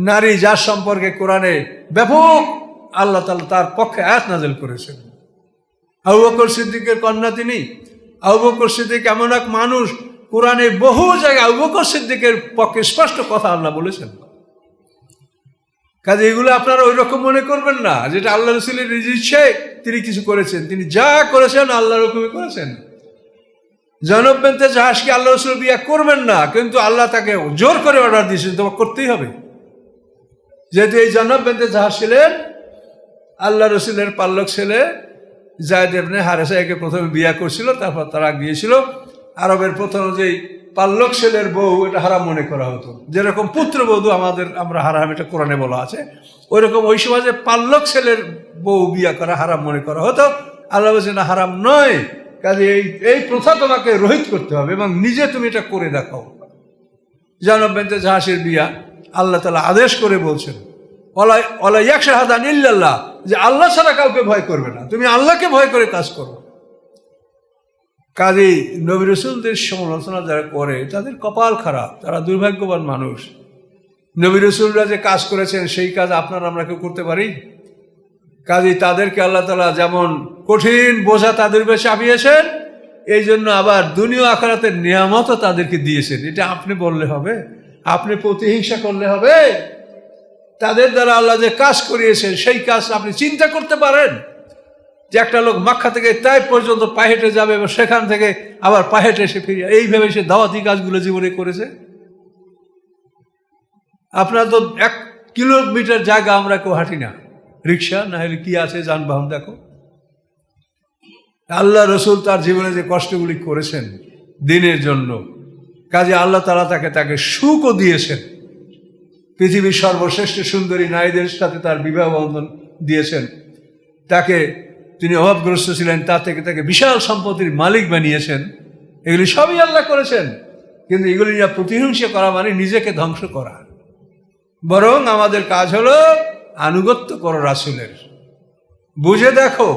নারী যার সম্পর্কে কোরআনে ব্যাপক আল্লাহ তাআলা তার পক্ষে আয়াত নাযিল করেছেন। আবু বকর সিদ্দিকের কন্যা তিনি। আবু বকর সিদ্দিক এমন এক মানুষ, কোরআনে বহু জায়গায় আবু বকর সিদ্দিকের পক্ষে স্পষ্ট কথা আল্লাহ বলেছেন। কাজে এগুলো আপনারা ওই রকম মনে করবেন না যেটা আল্লাহ রসুলের নিজ ইচ্ছায় তিনি কিছু করেছেন। তিনি যা করেছেন আল্লাহর হুকুমে করেছেন। জয়নব বিনতে জাহাশকে আল্লাহ রসুল বিয়ে করবেন না, কিন্তু আল্লাহ তাকে জোর করে অর্ডার দিয়েছেন তোমাকে করতেই হবে। যেহেতু এই জয়নব বিনতে জাহাশ ছিলেন আল্লাহ রসুলের পাল্লক ছেলে, যায়েদ ইবনে হারেসাকে প্রথমে বিয়ে করছিল, তারপর তারা গিয়েছিল। আরবের প্রথম যেই পাল্লক ছেলের বউ, এটা হারাম মনে করা হতো। যেরকম পুত্রবধূ আমরা হারাম, এটা কোরআনে বলা আছে, ওই রকম ওই সময় যে পাল্লক ছেলের বউ বিয়ে করা হারাম মনে করা হতো। আল্লাহ বলছেন না, হারাম নয়, কাজে এই প্রথা তোমাকে রহিত করতে হবে এবং নিজে তুমি এটা করে দেখাও। জানাব বিনতে জাহাসের বিয়া আল্লাহ তাআলা আদেশ করে বলছেন, ওয়ালা ইয়াখশাহাদান ইল্লাল্লাহ, যে আল্লাহ ছাড়া কাউকে ভয় করবে না, তুমি আল্লাহকে ভয় করে কাজ করো। কাজেই নবী রাসূলদের সমালোচনা যারা করে তাদের কপাল খারাপ, তারা দুর্ভাগ্যবান মানুষ। নবী রাসূলরা যে কাজ করেছেন সেই কাজ আপনারা আমরা কেউ করতে পারি? কাজেই তাদেরকে আল্লাহ তাআলা যেমন কঠিন বোঝা তাদের উপরে চাপিয়েছেন, এই জন্য আবার দুনিয়া আখিরাতের নিয়ামতও তাদেরকে দিয়েছেন। এটা আপনি বললে হবে? আপনি প্রতিহিংসা করলে হবে? তাদের দ্বারা আল্লাহ যে কাজ করিয়েছেন সেই কাজ আপনি চিন্তা করতে পারেন যে একটা লোক মক্কা থেকে তাইফ পর্যন্ত পায়ে হেঁটে যাবে এবং সেখান থেকে আবার পায়ে হেঁটে এসে ফিরে এইভাবে সে দাওয়াতি কাজগুলো জীবনে করেছে? আপনার তো 1 কিলোমিটার জায়গা আমরা কেউ হাঁটি না, রিক্সা না হলে কি আছে যানবাহন দেখো। আল্লাহ রসুল তার জীবনে যে কষ্টগুলি করেছেন দিনের জন্য, কাজে আল্লাহ তাআলা তাকে সুখও দিয়েছেন। পৃথিবীর সর্বশ্রেষ্ঠ সুন্দরী নারীদের সাথে তার বিবাহ বন্ধন দিয়েছেন। তাকে, তিনি অভাবগ্রস্ত ছিলেন, তা থেকে তাকে বিশাল সম্পত্তির মালিক বানিয়েছেন। এগুলি সবই আল্লাহ করেছেন, কিন্তু এগুলি নিয়ে প্রতিহিংসা করা মানে নিজেকে ধ্বংস করা। বরং আমাদের কাজ হলো আনুগত্য করো রাসূলের। বুঝে দেখো,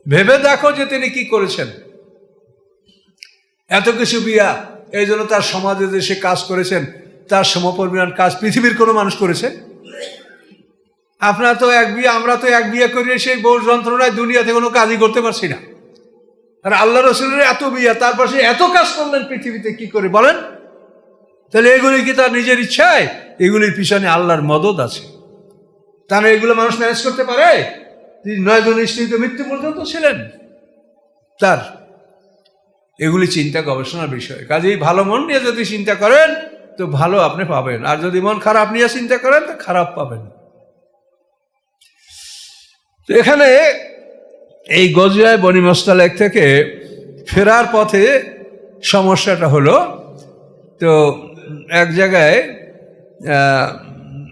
ভেবে দেখো যে তিনি কি করেছেন। এত কিছু বিয়া, এই জন্য তার সমাজে যে সে কাজ করেছেন তার সমপরিমাণ কাজ পৃথিবীর কোনো মানুষ করেছে? আপনারা তো এক বিয়ে, আমরা তো এক বিয়ে করিয়ে সেই বউ যন্ত্রণায় দুনিয়াতে কোনো কাজই করতে পারছি না। আর আল্লাহ রসুলের এত বিয়া, তারপর সে এত কাজ করলেন পৃথিবীতে, কি করে বলেন? তাহলে এগুলি কি তার নিজের ইচ্ছায়? এগুলির পিছনে আল্লাহর মদদ আছে। তাহলে এগুলো মানুষ ম্যানেজ করতে পারে? তিনি 9 জন স্ত্রীতে মৃত্যু পর্যন্ত ছিলেন তার। এগুলি চিন্তা গবেষণার বিষয়। কাজেই ভালো মন নিয়ে যদি চিন্তা করেন তো ভালো আপনি পাবেন, আর যদি মন খারাপ নিয়ে চিন্তা করেন তো খারাপ পাবেন। তো এখানে এই গজওয়ায়ে বনি মুস্তালিক থেকে ফেরার পথে সমস্যাটা হলো, তো এক জায়গায়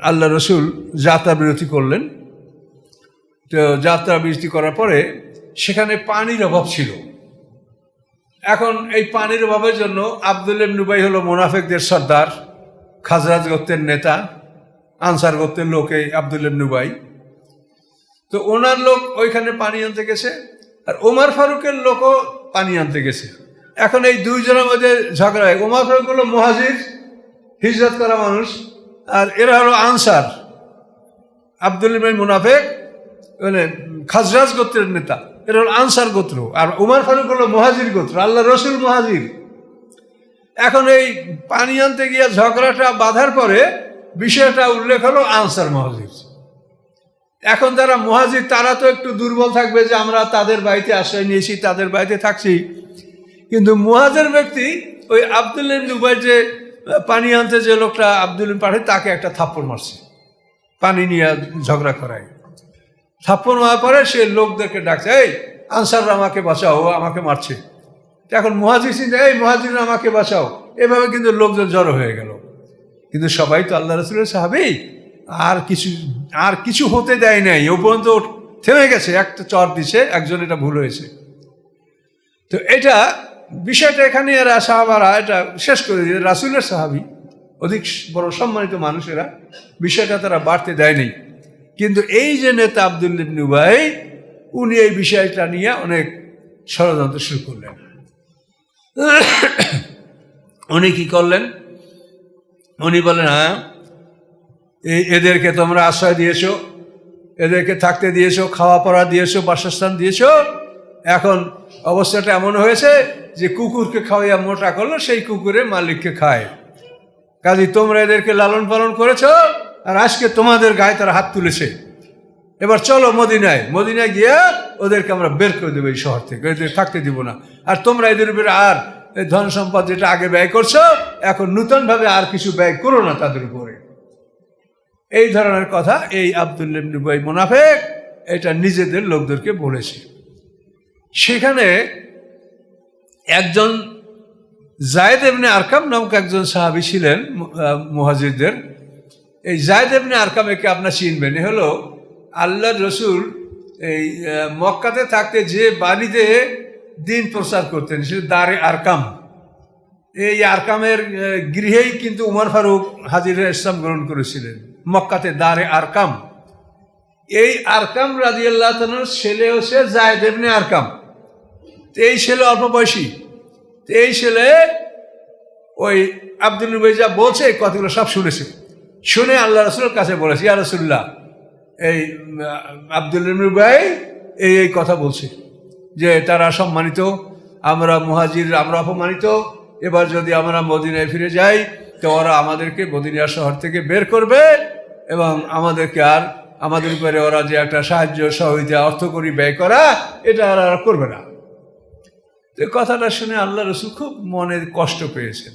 আল্লাহ রসুল যাত্রা বিরতি করলেন। তো যাত্রা বিরতি করার পরে সেখানে পানির অভাব ছিল। এখন এই পানির অভাবের জন্য আব্দুল্লাহ ইবনে উবাই হলো মুনাফিকদের সর্দার, খাজরাজ গোত্রের নেতা, আনসার গোত্রের লোক এই আব্দুল্লাহ ইবনে উবাই। তো ওনার লোক ওইখানে পানি আনতে গেছে, আর ওমর ফারুকের লোকও পানি আনতে গেছে। এখন এই দুইজনের মধ্যে ঝগড়া হয়। ওমর ফারুক হলো মুহাজির, হিজরত করা মানুষ, আর এরা হলো আনসার। আব্দুল্লাহ ইবনে মুনাফিক মানে খাজরাজ গোত্রের নেতা, এরা হলো আনসার গোত্র, আর ওমর ফারুক হলো মুহাজির গোত্র, আল্লাহ রসুল মুহাজির। এখন এই পানি আনতে গিয়ে ঝগড়াটা বাঁধার পরে বিষয়টা উল্লেখ হলো আনসার মুহাজির। এখন যারা মুহাজির তারা তো একটু দুর্বল থাকবে যে আমরা তাদের বাড়িতে আশ্রয় নিয়েছি, তাদের বাড়িতে থাকছি, কিন্তু মুহাজির ব্যক্তি ওই আব্দুল্লাহ ইবনে উবাই যে পানি আনতে যে লোকটা আব্দুল্লাহ পাঠায় তাকে একটা থাপ্পড় মারছে, পানি নিয়ে ঝগড়া করায়। থাপ্পড় মারার পরে সে লোকদেরকে ডাকছে, এই আনসাররা আমাকে বাঁচাও, ও আমাকে মারছে। এখন মুহাজির চিন্তা, এই মুহাজির আমাকে বাঁচাও, এভাবে কিন্তু লোকজন জড়ো হয়ে গেল। কিন্তু সবাই তো আল্লাহ রসুলের সাহাবী, আর কিছু হতে দেয় নাই, ও পর্যন্ত থেমে গেছে, একটা চর দিছে, একজন এটা ভুল হয়েছে। তো এটা বিষয়টা এখানে এরা সাহাবারা এটা শেষ করে দিয়ে, রাসূলের সাহাবী অধিক বড় সম্মানিত মানুষেরা বিষয়টা তারা বাড়তে দেয়নি। কিন্তু এই যে নেতা আব্দুল্লাহ ইবনে উবাই, উনি এই বিষয়টা নিয়ে অনেক ষড়যন্ত্র শুরু করলেন। উনি কি করলেন? উনি বলেন, হ্যাঁ এদেরকে তোমরা আশ্রয় দিয়েছো, এদেরকে থাকতে দিয়েছো, খাওয়া পড়া দিয়েছো, বাসস্থান দিয়েছো, এখন অবস্থাটা এমন হয়েছে যে কুকুরকে খাওয়াইয়া মোটা করলো, সেই কুকুরে মালিককে খায়। কাজে তোমরা এদেরকে লালন পালন করেছো, আর আজকে তোমাদের গায়ে তারা হাত তুলেছে। এবার চলো মদিনায় গিয়ে ওদেরকে আমরা বের করে দেবো এই শহর থেকে, এদের থাকতে দিব না। আর তোমরা এদের উপরে আর ধন সম্পদ যেটা আগে ব্যয় করছো, এখন নূতনভাবে আর কিছু ব্যয় করো না তাদের উপরে। এই ধরনের কথা এই আব্দুল্লাহ ইবনে উবাই মুনাফিক এটা নিজেদের লোকদেরকে বলেছে। সেখানে একজন যায়েদ ইবনে আরকাম নামক একজন সাহাবী ছিলেন মুহাজিরদের। এই যায়েদ ইবনে আরকামকে আপনারা চিনবেন, এ হলো আল্লাহর রসুল এই মক্কাতে থাকতে যে বাড়িতে দিন প্রচার করতেন, সে দারে আরকাম। এই আরকামের গৃহেই কিন্তু উমর ফারুক হাজির ইসলাম গ্রহণ করেছিলেন, মক্কাতে দারে আরকাম। এই আরকাম রাদিয়াল্লাহু তাআলার ছেলে হচ্ছে যায়েদ ইবনে আরকাম। এই ছেলে অল্প বয়সী। এই ছেলে ওই আব্দুল উবাই যা বলছে এই কথাগুলো সব শুনেছে, শুনে আল্লাহ রাসূলের কাছে বলেছে, ইয়া রাসূলুল্লাহ, এই আব্দুল উবাই এই কথা বলছে যে তারা সম্মানিত, আমরা মুহাজির, আমরা অপমানিত, এবার যদি আমরা মদিনায় ফিরে যাই তো ওরা আমাদেরকে মদিনা শহর থেকে বের করবে এবং আমাদেরকে আর আমাদের উপরে ওরা যে একটা সাহায্য সহযোগিতা অর্থকরী ব্যয় করা, এটা আর করবে না। তো কথাটা শুনে আল্লাহ রাসূল খুব মনে কষ্ট পেয়েছেন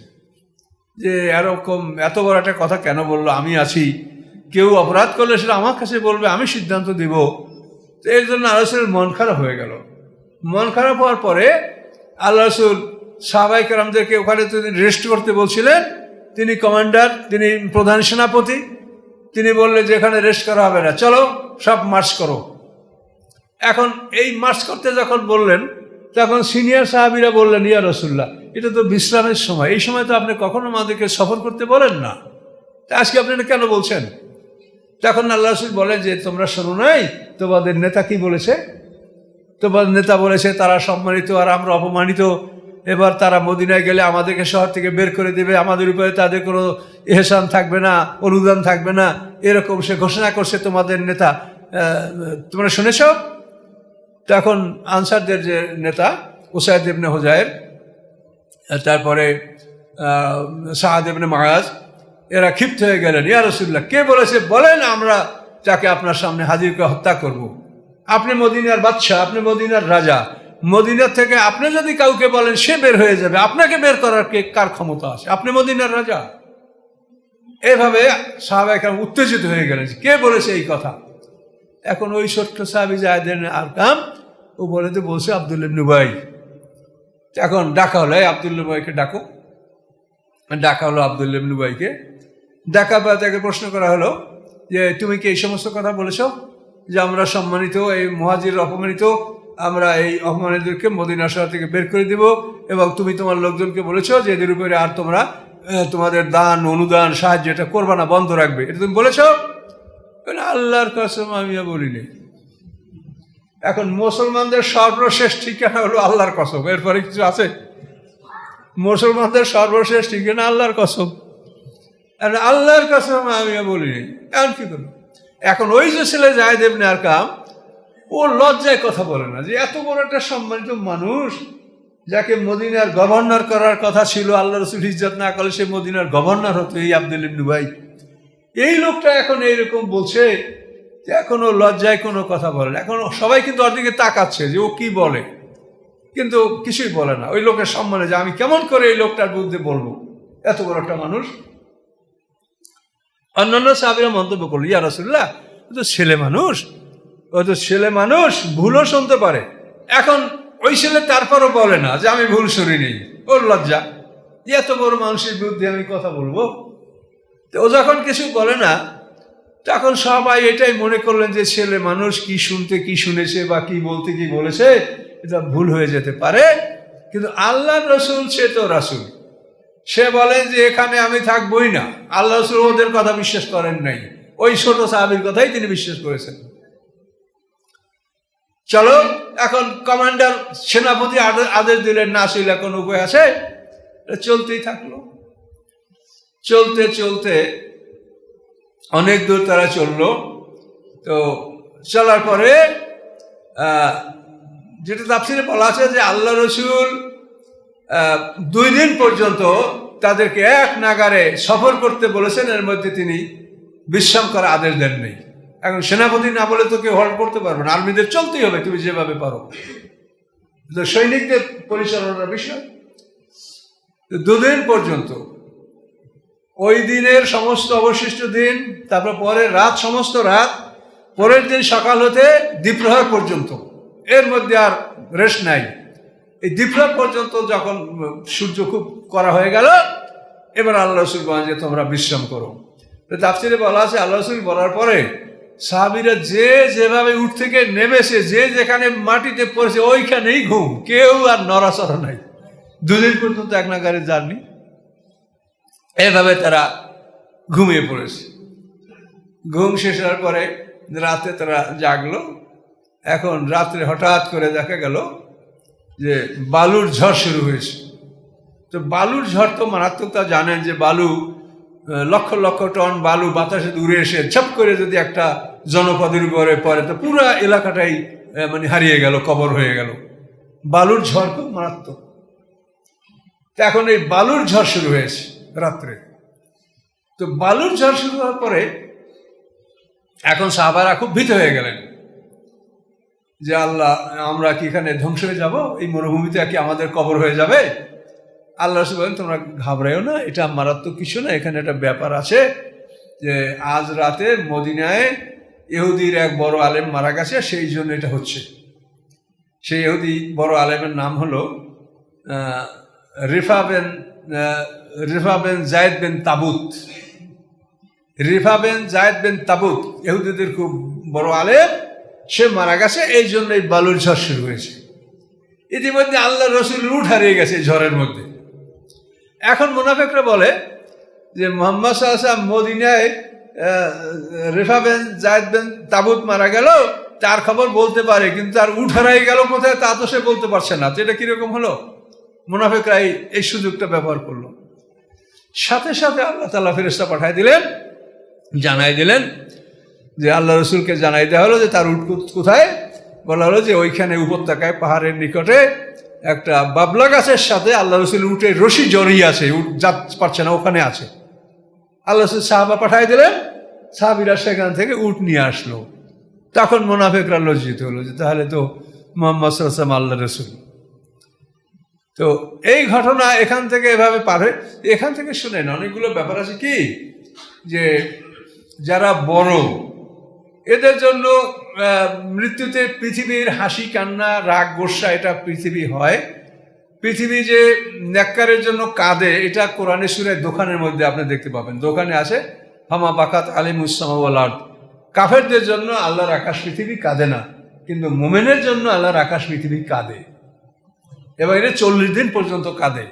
যে এরকম এত বড় একটা কথা কেন বললো, আমি আছি, কেউ অপরাধ করলে সেটা আমার কাছে বলবে, আমি সিদ্ধান্ত দিব। তো এর জন্য আল্লাহ রাসূলের মন খারাপ হয়ে গেল। মন খারাপ হওয়ার পরে আল্লাহ রাসূল সাহাবায়ে কেরামদেরকে ওখানে রেস্ট করতে বলছিলেন। তিনি কমান্ডার, তিনি প্রধান সেনাপতি, তিনি বললেন যে এখানে রেস্ট করা হবে না, চলো সব মার্চ করো। এখন এই মার্চ করতে যখন বললেন তখন সিনিয়র সাহাবীরা বললেন, ইয়া রাসূলুল্লাহ, এটা তো বিশ্রামের সময়, এই সময় তো আপনি কখনো আমাদেরকে সফর করতে বলেন না, আজকে আপনি এটা কেন বলছেন? তখন আল্লাহ রাসূল বলেন যে তোমরা শোনো নাই তোমাদের নেতা কি বলেছে? তোমাদের নেতা বলেছে তারা সম্মানিত আর আমরা অপমানিত, এবার তারা মদিনায় গেলে আমাদেরকে শহর থেকে বের করে দেবে, আমাদের উপরে তাদের কোনো ইহসান থাকবে না, অনুদান থাকবে না, এরকম সে ঘোষণা করছে তোমাদের নেতা, তোমরা শুনেছ? তখন আনসারদের যে নেতা উসাইদ ইবনে হুযাইর, তারপরে সাআদ ইবনে মুআয, এরা ক্ষিপ্ত হয়ে গেলেন, ইয়া রাসূলুল্লাহ, কে বলেছে বলেন, আমরা তাকে আপনার সামনে হাজির করে হত্যা করব। আপনি মদিনার বাদশাহ, আপনি মদিনার রাজা, মদিনার থেকে আপনি যদি কাউকে বলেন সে বের হয়ে যাবে, আপনাকে বের করার কার ক্ষমতা আছে? আপনি মদিনার রাজা। এভাবে সাহাবায়ে কেরাম উত্তেজিত হয়ে গেলেন, কে বলেছে এই কথা? এখন ওই ছোট্ট সাহাবী যায়েদ ইবনে আরকাম ও বলছে আব্দুল ইবনে উবাই। এখন ডাকা হলো, এই আব্দুল ইবনে উবাইকে ডাকো। ডাকা হলো আব্দুল ইবনে উবাইকে। ডাকা পর তাকে প্রশ্ন করা হলো যে তুমি কি এই সমস্ত কথা বলেছো যে আমরা সম্মানিত, এই মুহাজির অপমানিত, আমরা এই অপমানিতদেরকে মদিনা শহর থেকে বের করে দিব, এবং তুমি তোমার লোকজনকে বলেছো যে এদের উপরে আর তোমরা তোমাদের দান অনুদান সাহায্য এটা করবা না, বন্ধ রাখবে, এটা তুমি বলেছো? আল্লাহর কসম আমি বলিনি। এখন মুসলমানদের সর্বশেষ ঠিকানা হলো আল্লাহর কসম, এরপরে কিছু আছে? মুসলমানদের সর্বশেষ ঠিকানা আল্লাহর কসম। আল্লাহর কসম আমি বলিনি। এখন কি করবো? এখন ওই যে ছেলে যায়েদ ইবনে আরকাম, ও লজ্জায় কথা বলে না যে এত বড় একটা সম্মানিত মানুষ যাকে মদিনার গভর্নর করার কথা ছিল, আল্লাহ রাসূল ইজ্জত না করলে সে মদিনার গভর্নর হতো, এই আব্দুল ইবনে উবাই, এই লোকটা এখন এইরকম বলছে, এখনো লজ্জায় কোনো কথা বলে না। এখন সবাই কিন্তু ওর দিকে তাকাচ্ছে যে ও কি বলে, কিন্তু কিছুই বলে না। ওই লোকের সম্মানে যে আমি কেমন করে এই লোকটার বিরুদ্ধে বলবো, এত বড় একটা মানুষ। অন্যান্য সাহাবীরা মন্তব্য করলো, ইয়া রাসূলুল্লাহ, ও তো ছেলে মানুষ, ও তো ছেলে মানুষ, ভুলও শুনতে পারে। এখন ওই ছেলে তারপরও বলে না যে আমি ভুল শুনি নেই, ওর লজ্জা, এত বড় মানুষের বিরুদ্ধে আমি কথা বলবো। তো ও যখন কিছু বলে না, তখন সবাই এটাই মনে করলেন যে ছেলে মানুষ, কি শুনতে কি শুনেছে বা কি বলতে কি বলেছে, এটা ভুল হয়ে যেতে পারে। কিন্তু আল্লাহর রাসূল, সে তো রাসূল, সে বলেন যে এখানে আমি থাকবই না। আল্লাহ রাসূল ওদের কথা বিশ্বাস করেন নাই, ওই ছোট সাহাবীর কথাই তিনি বিশ্বাস করেছেন। চলো, এখন কমান্ডার সেনাপতি আদেশ দিলেন, না আসলে কোনো উপায় আছে? চলতেই থাকলো। চলতে চলতে অনেক দূর তারা চললো। তো চলার পরে যেটা তাফসীরে বলা আছে যে আল্লাহ রাসূল 2 দিন পর্যন্ত তাদেরকে এক নাগারে সফর করতে বলেছেন, এর মধ্যে তিনি বিশ্রাম করার আদেশ দেন নেই। এখন সেনাপতি না বলে তো কেউ হল্ট করতে পারবে না, আর্মিদের চলতেই হবে, তুমি যেভাবে পারো, তো সৈনিকদের পরিচালনার বিষয়। 2 দিন পর্যন্ত, ওই দিনের সমস্ত অবশিষ্ট দিন, তারপর পরের রাত, সমস্ত রাত, পরের দিন সকাল হতে দ্বীপ্রহর পর্যন্ত, এর মধ্যে আর রেস্ট নাই। এই দ্বীপ্রহর পর্যন্ত যখন সূর্য খুব করা হয়ে গেল, এবার আল্লাহ রাসূল বলেন যে তোমরা বিশ্রাম করো। তাফসীরে বলা আছে আল্লাহ রাসূল বলার পরে সাহাবীরা যে যেভাবে উঠ থেকে নেমেছে, যে যেখানে মাটিতে পড়েছে ওইখানেই ঘুম, কেউ আর নড়াচড়া নাই। 2 দিন পর্যন্ত এক নাগারে জার্নি, এভাবে তারা ঘুমিয়ে পড়েছে। ঘুম শেষ হওয়ার পরে রাতে তারা জাগলো। এখন রাত্রে হঠাৎ করে দেখা গেল যে বালুর ঝড় শুরু হয়েছে। তো বালুর ঝড় তো মারাত্মক, তা জানেন যে বালু লক্ষ লক্ষ টন বালু বাতাসে উড়ে এসে ছপ করে যদি একটা জনপদের উপরে পড়ে তো পুরো এলাকাটাই মানে হারিয়ে গেল, কবর হয়ে গেল। বালুর ঝড় খুব মারাত্মক। তো এখন এই বালুর ঝড় শুরু হয়েছে রাত্রে। তো বালুর ঝড় শুরু হওয়ার পরে এখন সাহাবারা খুব ভীত হয়ে গেলেন যে আল্লাহ, আমরা কি এখানে ধ্বংস হয়ে যাব? এই মরুভূমিতে কি আমাদের কবর হয়ে যাবে? আল্লাহ রাসূল বলেন, তোমরা ঘাবড়াইও না, এটা মারাত্মক কিছু না। এখানে একটা ব্যাপার আছে যে আজ রাতে মদিনায় ইহুদির এক বড় আলেম মারা গেছে, সেই জন্য এটা হচ্ছে। সেই ইহুদি বড় আলেমের নাম হলো রিফা বিন যায়েদ বিন তাবুত। রিফা বিন যায়েদ বিন তাবুত ইহুদিদের খুব বড় আলেম, সে মারা গেছে, এই জন্য এই বালুর ঝড় শুরু হয়েছে। ইতিমধ্যে আল্লাহ রসুল উঠ হারিয়ে গেছে এই ঝড়ের মধ্যে। এখন মুনাফিকরা বলে যে মুহাম্মদ সাল্লাল্লাহু আলাইহি ওয়াসাল্লাম মদিনায় রিফা বিন যায়েদ বিন তাবুত মারা গেল, তার খবর বলতে পারে, কিন্তু তার উঠ হারিয়ে গেল কোথায় তা তো সে বলতে পারছে না। তো এটা কিরকম হলো? মুনাফিকরা এই সুযোগটা ব্যবহার করলো। সাথে সাথে আল্লাহ তাআলা ফেরেশতা পাঠায় দিলেন, জানাই দিলেন যে আল্লাহ রসুলকে জানাই দেওয়া হলো যে তার উট কোথায়। বলা হলো যে ওইখানে উপত্যকায় পাহাড়ের নিকটে একটা বাবলা গাছের সাথে আল্লাহ রসুল উটের রশি জড়িয়ে আছে, উট যাতে পারছে না, ওখানে আছে। আল্লাহ রসুল সাহাবা পাঠাই দিলেন, সাহাবীরা সেখান থেকে উট নিয়ে আসলো। তখন মুনাফিকরা লজ্জিত হলো যে তাহলে তো মুহাম্মদ সাল্লাল্লাহু আলাইহি ওয়াসাল্লাম আল্লাহ রসুল। তো এই ঘটনা এখান থেকে এভাবে পার হয়। এখান থেকে শুনেন অনেকগুলো ব্যাপার আছে কি, যে যারা বড় এদের জন্য মৃত্যুতে পৃথিবীর হাসি কান্না রাগ গোস্বা এটা পৃথিবী হয়। পৃথিবী যে নেককারের জন্য কাঁদে এটা কোরআনে সূরা দোকানের মধ্যে আপনি দেখতে পাবেন। দোকানে আছে হামা বাকাত আলিমুস সামা ওয়াল আরদ। কাফেরদের জন্য আল্লাহর আকাশ পৃথিবী কাঁদে না, কিন্তু মুমিনের জন্য আল্লাহর আকাশ পৃথিবী কাঁদে, এবং এটা 40 দিন পর্যন্ত কাঁদে।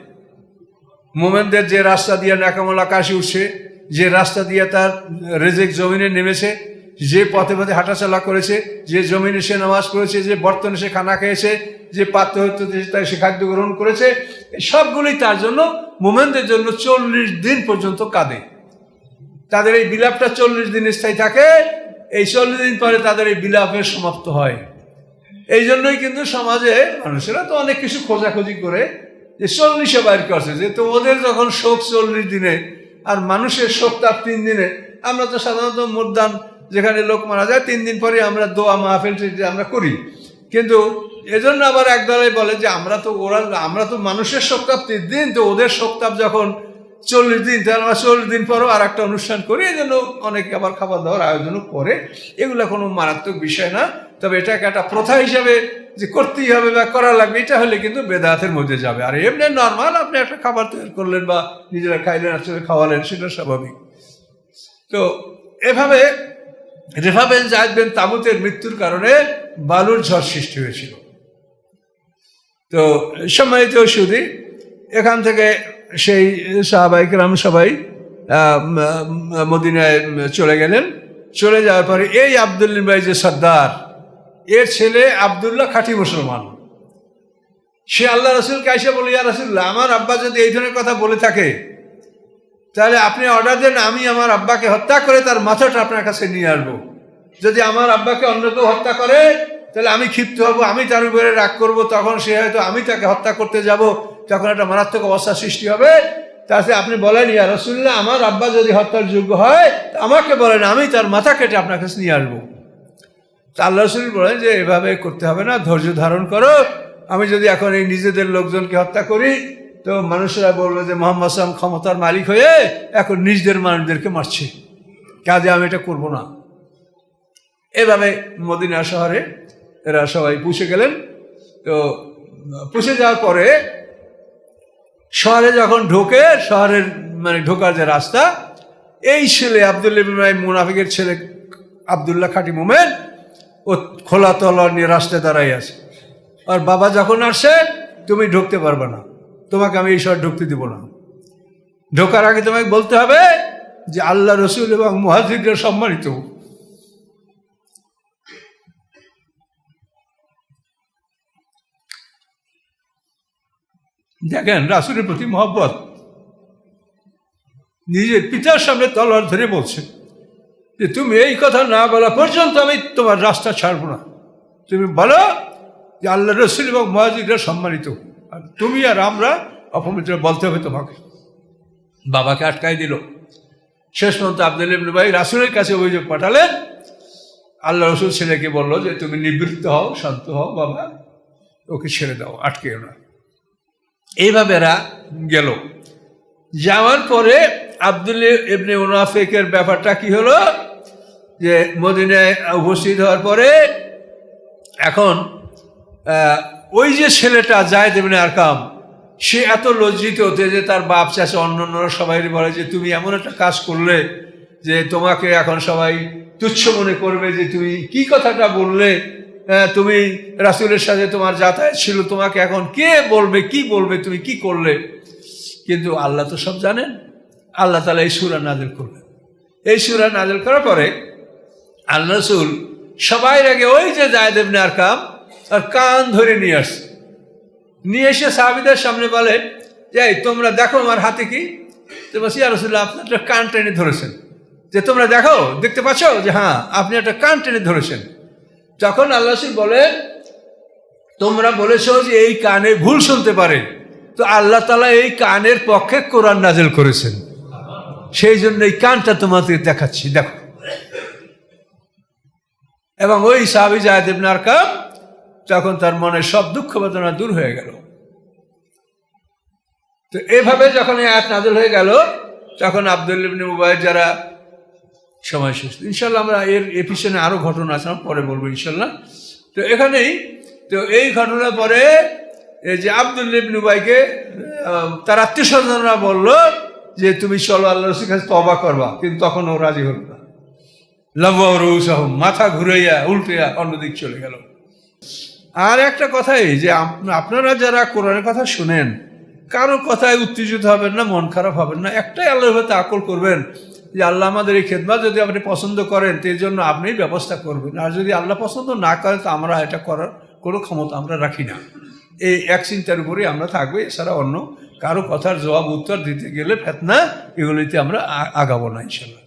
মুমিনদের যে রাস্তা দিয়ে নেকামল আকাশে উঠছে, যে রাস্তা দিয়ে তার রিজিক জমিনে নেমেছে, যে পথে পথে হাঁটাচলা করেছে, যে জমিনে সে নামাজ পড়েছে, যে বর্তনে সে খানা খেয়েছে, যে পাত্র হইতে তাই সে খাদ্য গ্রহণ করেছে, সবগুলোই তার জন্য মুমিনদের জন্য 40 দিন পর্যন্ত কাঁদে। তাদের এই বিলাপটা 40 দিন স্থায়ী থাকে। এই 40 দিন পরে তাদের এই বিলাপের সমাপ্ত হয়। এই জন্যই কিন্তু সমাজে মানুষেরা তো অনেক কিছু খোঁজাখুঁজি করে যে 40-এ বাইর করছে, যে তো ওদের যখন শোক 40 দিনে আর মানুষের শোক তার 3 দিনে। আমরা তো সাধারণত মুদ্দান যেখানে লোক মারা যায় 3 দিন পরে আমরা দোয়া মাহফিল আমরা করি, কিন্তু এজন্য আবার একদলে বলে যে আমরা তো মানুষের শোকতাপ 3 দিন, তো ওদের শোকতাপ যখন 40 দিন, তাহলে আমরা 40 দিন পরও আর একটা অনুষ্ঠান করি। এই জন্য অনেকে আবার খাবার দাবার আয়োজনও করে। এগুলো কোনো মারাত্মক বিষয় না, তবে এটাকে একটা প্রথা হিসাবে যে করতেই হবে বা করা লাগবে এটা হলে কিন্তু বেদাতের মধ্যে যাবে। আর এমনি নর্মাল আপনি একটা খাবার তৈরি করলেন বা নিজেরা খাইলেন, আসলে খাওয়ালেন, সেটা স্বাভাবিক। তো এভাবে রিফা বিন যায়েদ বিন তাবুতের মৃত্যুর কারণে বালুর ঝড় সৃষ্টি হয়েছিল। তো সম্মানিত সুধী, এখান থেকে সেই সাহাবায়ে কেরাম সবাই মদিনায় চলে গেলেন। চলে যাওয়ার পরে এই আব্দুল্লাহ ভাই যে সর্দার, এর ছেলে আব্দুল্লাহ খাঁটি মুসলমান। সে আল্লাহ রসুলকে আইসা বলে, ইয়া রাসূলুল্লাহ, আমার আব্বা যদি এই ধরনের কথা বলে থাকে তাহলে আপনি অর্ডার দেন, আমি আমার আব্বাকে হত্যা করে তার মাথাটা আপনার কাছে নিয়ে আসবো। যদি আমার আব্বাকে অন্য কেউ হত্যা করে তাহলে আমি ক্ষিপ্ত হব, আমি তার উপরে রাগ করবো, তখন সে হয়তো আমি তাকে হত্যা করতে যাব, তখন একটা মারাত্মক অবস্থা সৃষ্টি হবে। তাতে আপনি বলেন, ইয়া রাসূলুল্লাহ, আমার আব্বা যদি হত্যার যোগ্য হয় আমাকে বলেন, আমি তার মাথা কেটে আপনার কাছে নিয়ে আসবো। তা আল্লাহ রাসূল বলেন যে এভাবে করতে হবে না, ধৈর্য ধারণ করো। আমি যদি এখন এই নিজেদের লোকজনকে হত্যা করি তো মানুষেরা বলবে যে মুহাম্মদ সাল্লাল্লাহু আলাইহি ওয়াসাল্লাম ক্ষমতার মালিক হয়ে এখন নিজেদের মানুষদেরকে মারছে, কাজে আমি এটা করবো না। এভাবে মদিনা শহরে এরা সবাই পৌঁছে গেলেন। তো পৌঁছে যাওয়ার পরে শহরে যখন ঢোকে, শহরের মানে ঢোকার যে রাস্তা, এই ছেলে আব্দুল্লাহ ইবনে উবাই মুনাফিকের ছেলে আবদুল্লাহ খাঁটি মোমেন, ও খোলা তলোয়ার নিয়ে রাস্তায় দাঁড়াই আছে। আর বাবা যখন আসে, তুমি ঢুকতে পারবে না, তোমাকে আমি এই শহর ঢুকতে দিব না। ঢোকার আগে তোমাকে বলতে হবে যে আল্লাহ রসুল এবং মুহাজিররা সম্মানিত। দেখেন রাসূলের প্রতি মহব্বত। নিজের পিতার সামনে তলোয়ার ধরে বলছে যে তুমি এই কথা না বলা পর্যন্ত আমি তোমার রাস্তা ছাড়বো না। তুমি বলো যে আল্লাহ রসুল এবং মুহাজিররা সম্মানিত, আর তুমি আর আমরা অপবিত্র বলতে হবে তোমাকে। বাবাকে আটকাই দিল। শেষ পর্যন্ত আব্দুল্লাহ ইবনে উবাই রাসূলের কাছে অভিযোগ পাঠালেন। আল্লাহ রসুল ছেলেকে বলল যে তুমি নিবৃত্ত হও, শান্ত হও বাবা, ওকে ছেড়ে দাও, আটকেও না। এইভাবে এরা গেল। যাওয়ার পরে আব্দুল্লাহ ইবনে মুনাফিকের ব্যাপারটা কি হলো, যে মদিনায় উপস্থিত হওয়ার পরে এখন ওই যে ছেলেটা যায়েদ ইবনে আরকাম, সে এত লজ্জিত হতে যে তার বাপ চাচা অন্যান্যরা সবাই বলে যে তুমি এমন একটা কাজ করলে যে তোমাকে এখন সবাই তুচ্ছ মনে করবে, যে তুমি কি কথাটা বললে, তুমি রাসূলের সাথে তোমার যাতায়াত ছিল, তোমাকে এখন কে বলবে, কি বলবে, তুমি কি করলে। কিন্তু আল্লাহ তো সব জানেন। আল্লাহ তাআলা এই সূরা নাযিল করলেন। এই সূরা নাযিল করার পরে আল্লাহ রাসূল সবাই আগে ওই যে যায়েদ ইবনে আরকাম আর কান ধরে নিয়ে আসছে। নিয়ে এসে সাহাবীদের সামনে বলে যে তোমরা দেখো আমার হাতে কি। তো বলছি ইয়া রাসূলুল্লাহ, আপনি একটা কান টেনে ধরেছেন, যে তোমরা দেখো, দেখতে পাচ্ছ যে হ্যাঁ আপনি একটা কান টেনে ধরেছেন। যখন আল্লাহ রাসূল বলেন তোমরা বলেছো যে এই কানে ভুল শুনতে পারে, তো আল্লাহ তাআলা এই কানের পক্ষে কোরআন নাযিল করেছেন, সেই জন্য এই কানটা তোমাদের দেখাচ্ছি, দেখো। এবং ওই সাহাবী যায়েদ ইবনে আরকাম তখন তার মনে সব দুঃখ বেদনা দূর হয়ে গেল। তো এভাবে যখন এই আয়াত নাযিল হয়ে গেল, তখন আব্দুল্লাহ ইবনে উবাই যারা সময় শেষ। ইনশাল্লাহ আমরা এর পিছনে আরও ঘটনা আছে, আমরা পরে বলবো ইনশাল্লাহ। তো এখানেই তো এই ঘটনার পরে এই যে আব্দুল্লাহ ইবনে উবাইকে তার আত্মীয় স্বজনরা বলল যে তুমি চলো আল্লাহ রাসূলের কাছে তওবা করবা, কিন্তু তখন ও রাজি হল না। লাওয়া রুউসাহুম, মাথা ঘুরাইয়া উল্টিয়া অন্যদিক চলে গেল। আর একটা কথাই যে আপনারা যারা কোরআনের কথা শুনেন, কারো কথায় উত্তেজিত হবেন না, মন খারাপ হবেন না। একটাই আল্লাহর হতে আকল করবেন যে আল্লাহ আমাদের এই খেদমত যদি আপনি পছন্দ করেন তো এর জন্য আপনি ব্যবস্থা করবেন, আর যদি আল্লাহ পছন্দ না করেন তো আমরা এটা করার কোনো ক্ষমতা আমরা রাখি না। এই এক চিন্তার উপরেই আমরা থাকবো, এছাড়া অন্য কারো কথার জবাব উত্তর দিতে গেলে ফেতনা, এগুলিতে আমরা আগাবো না ইনশাল্লাহ।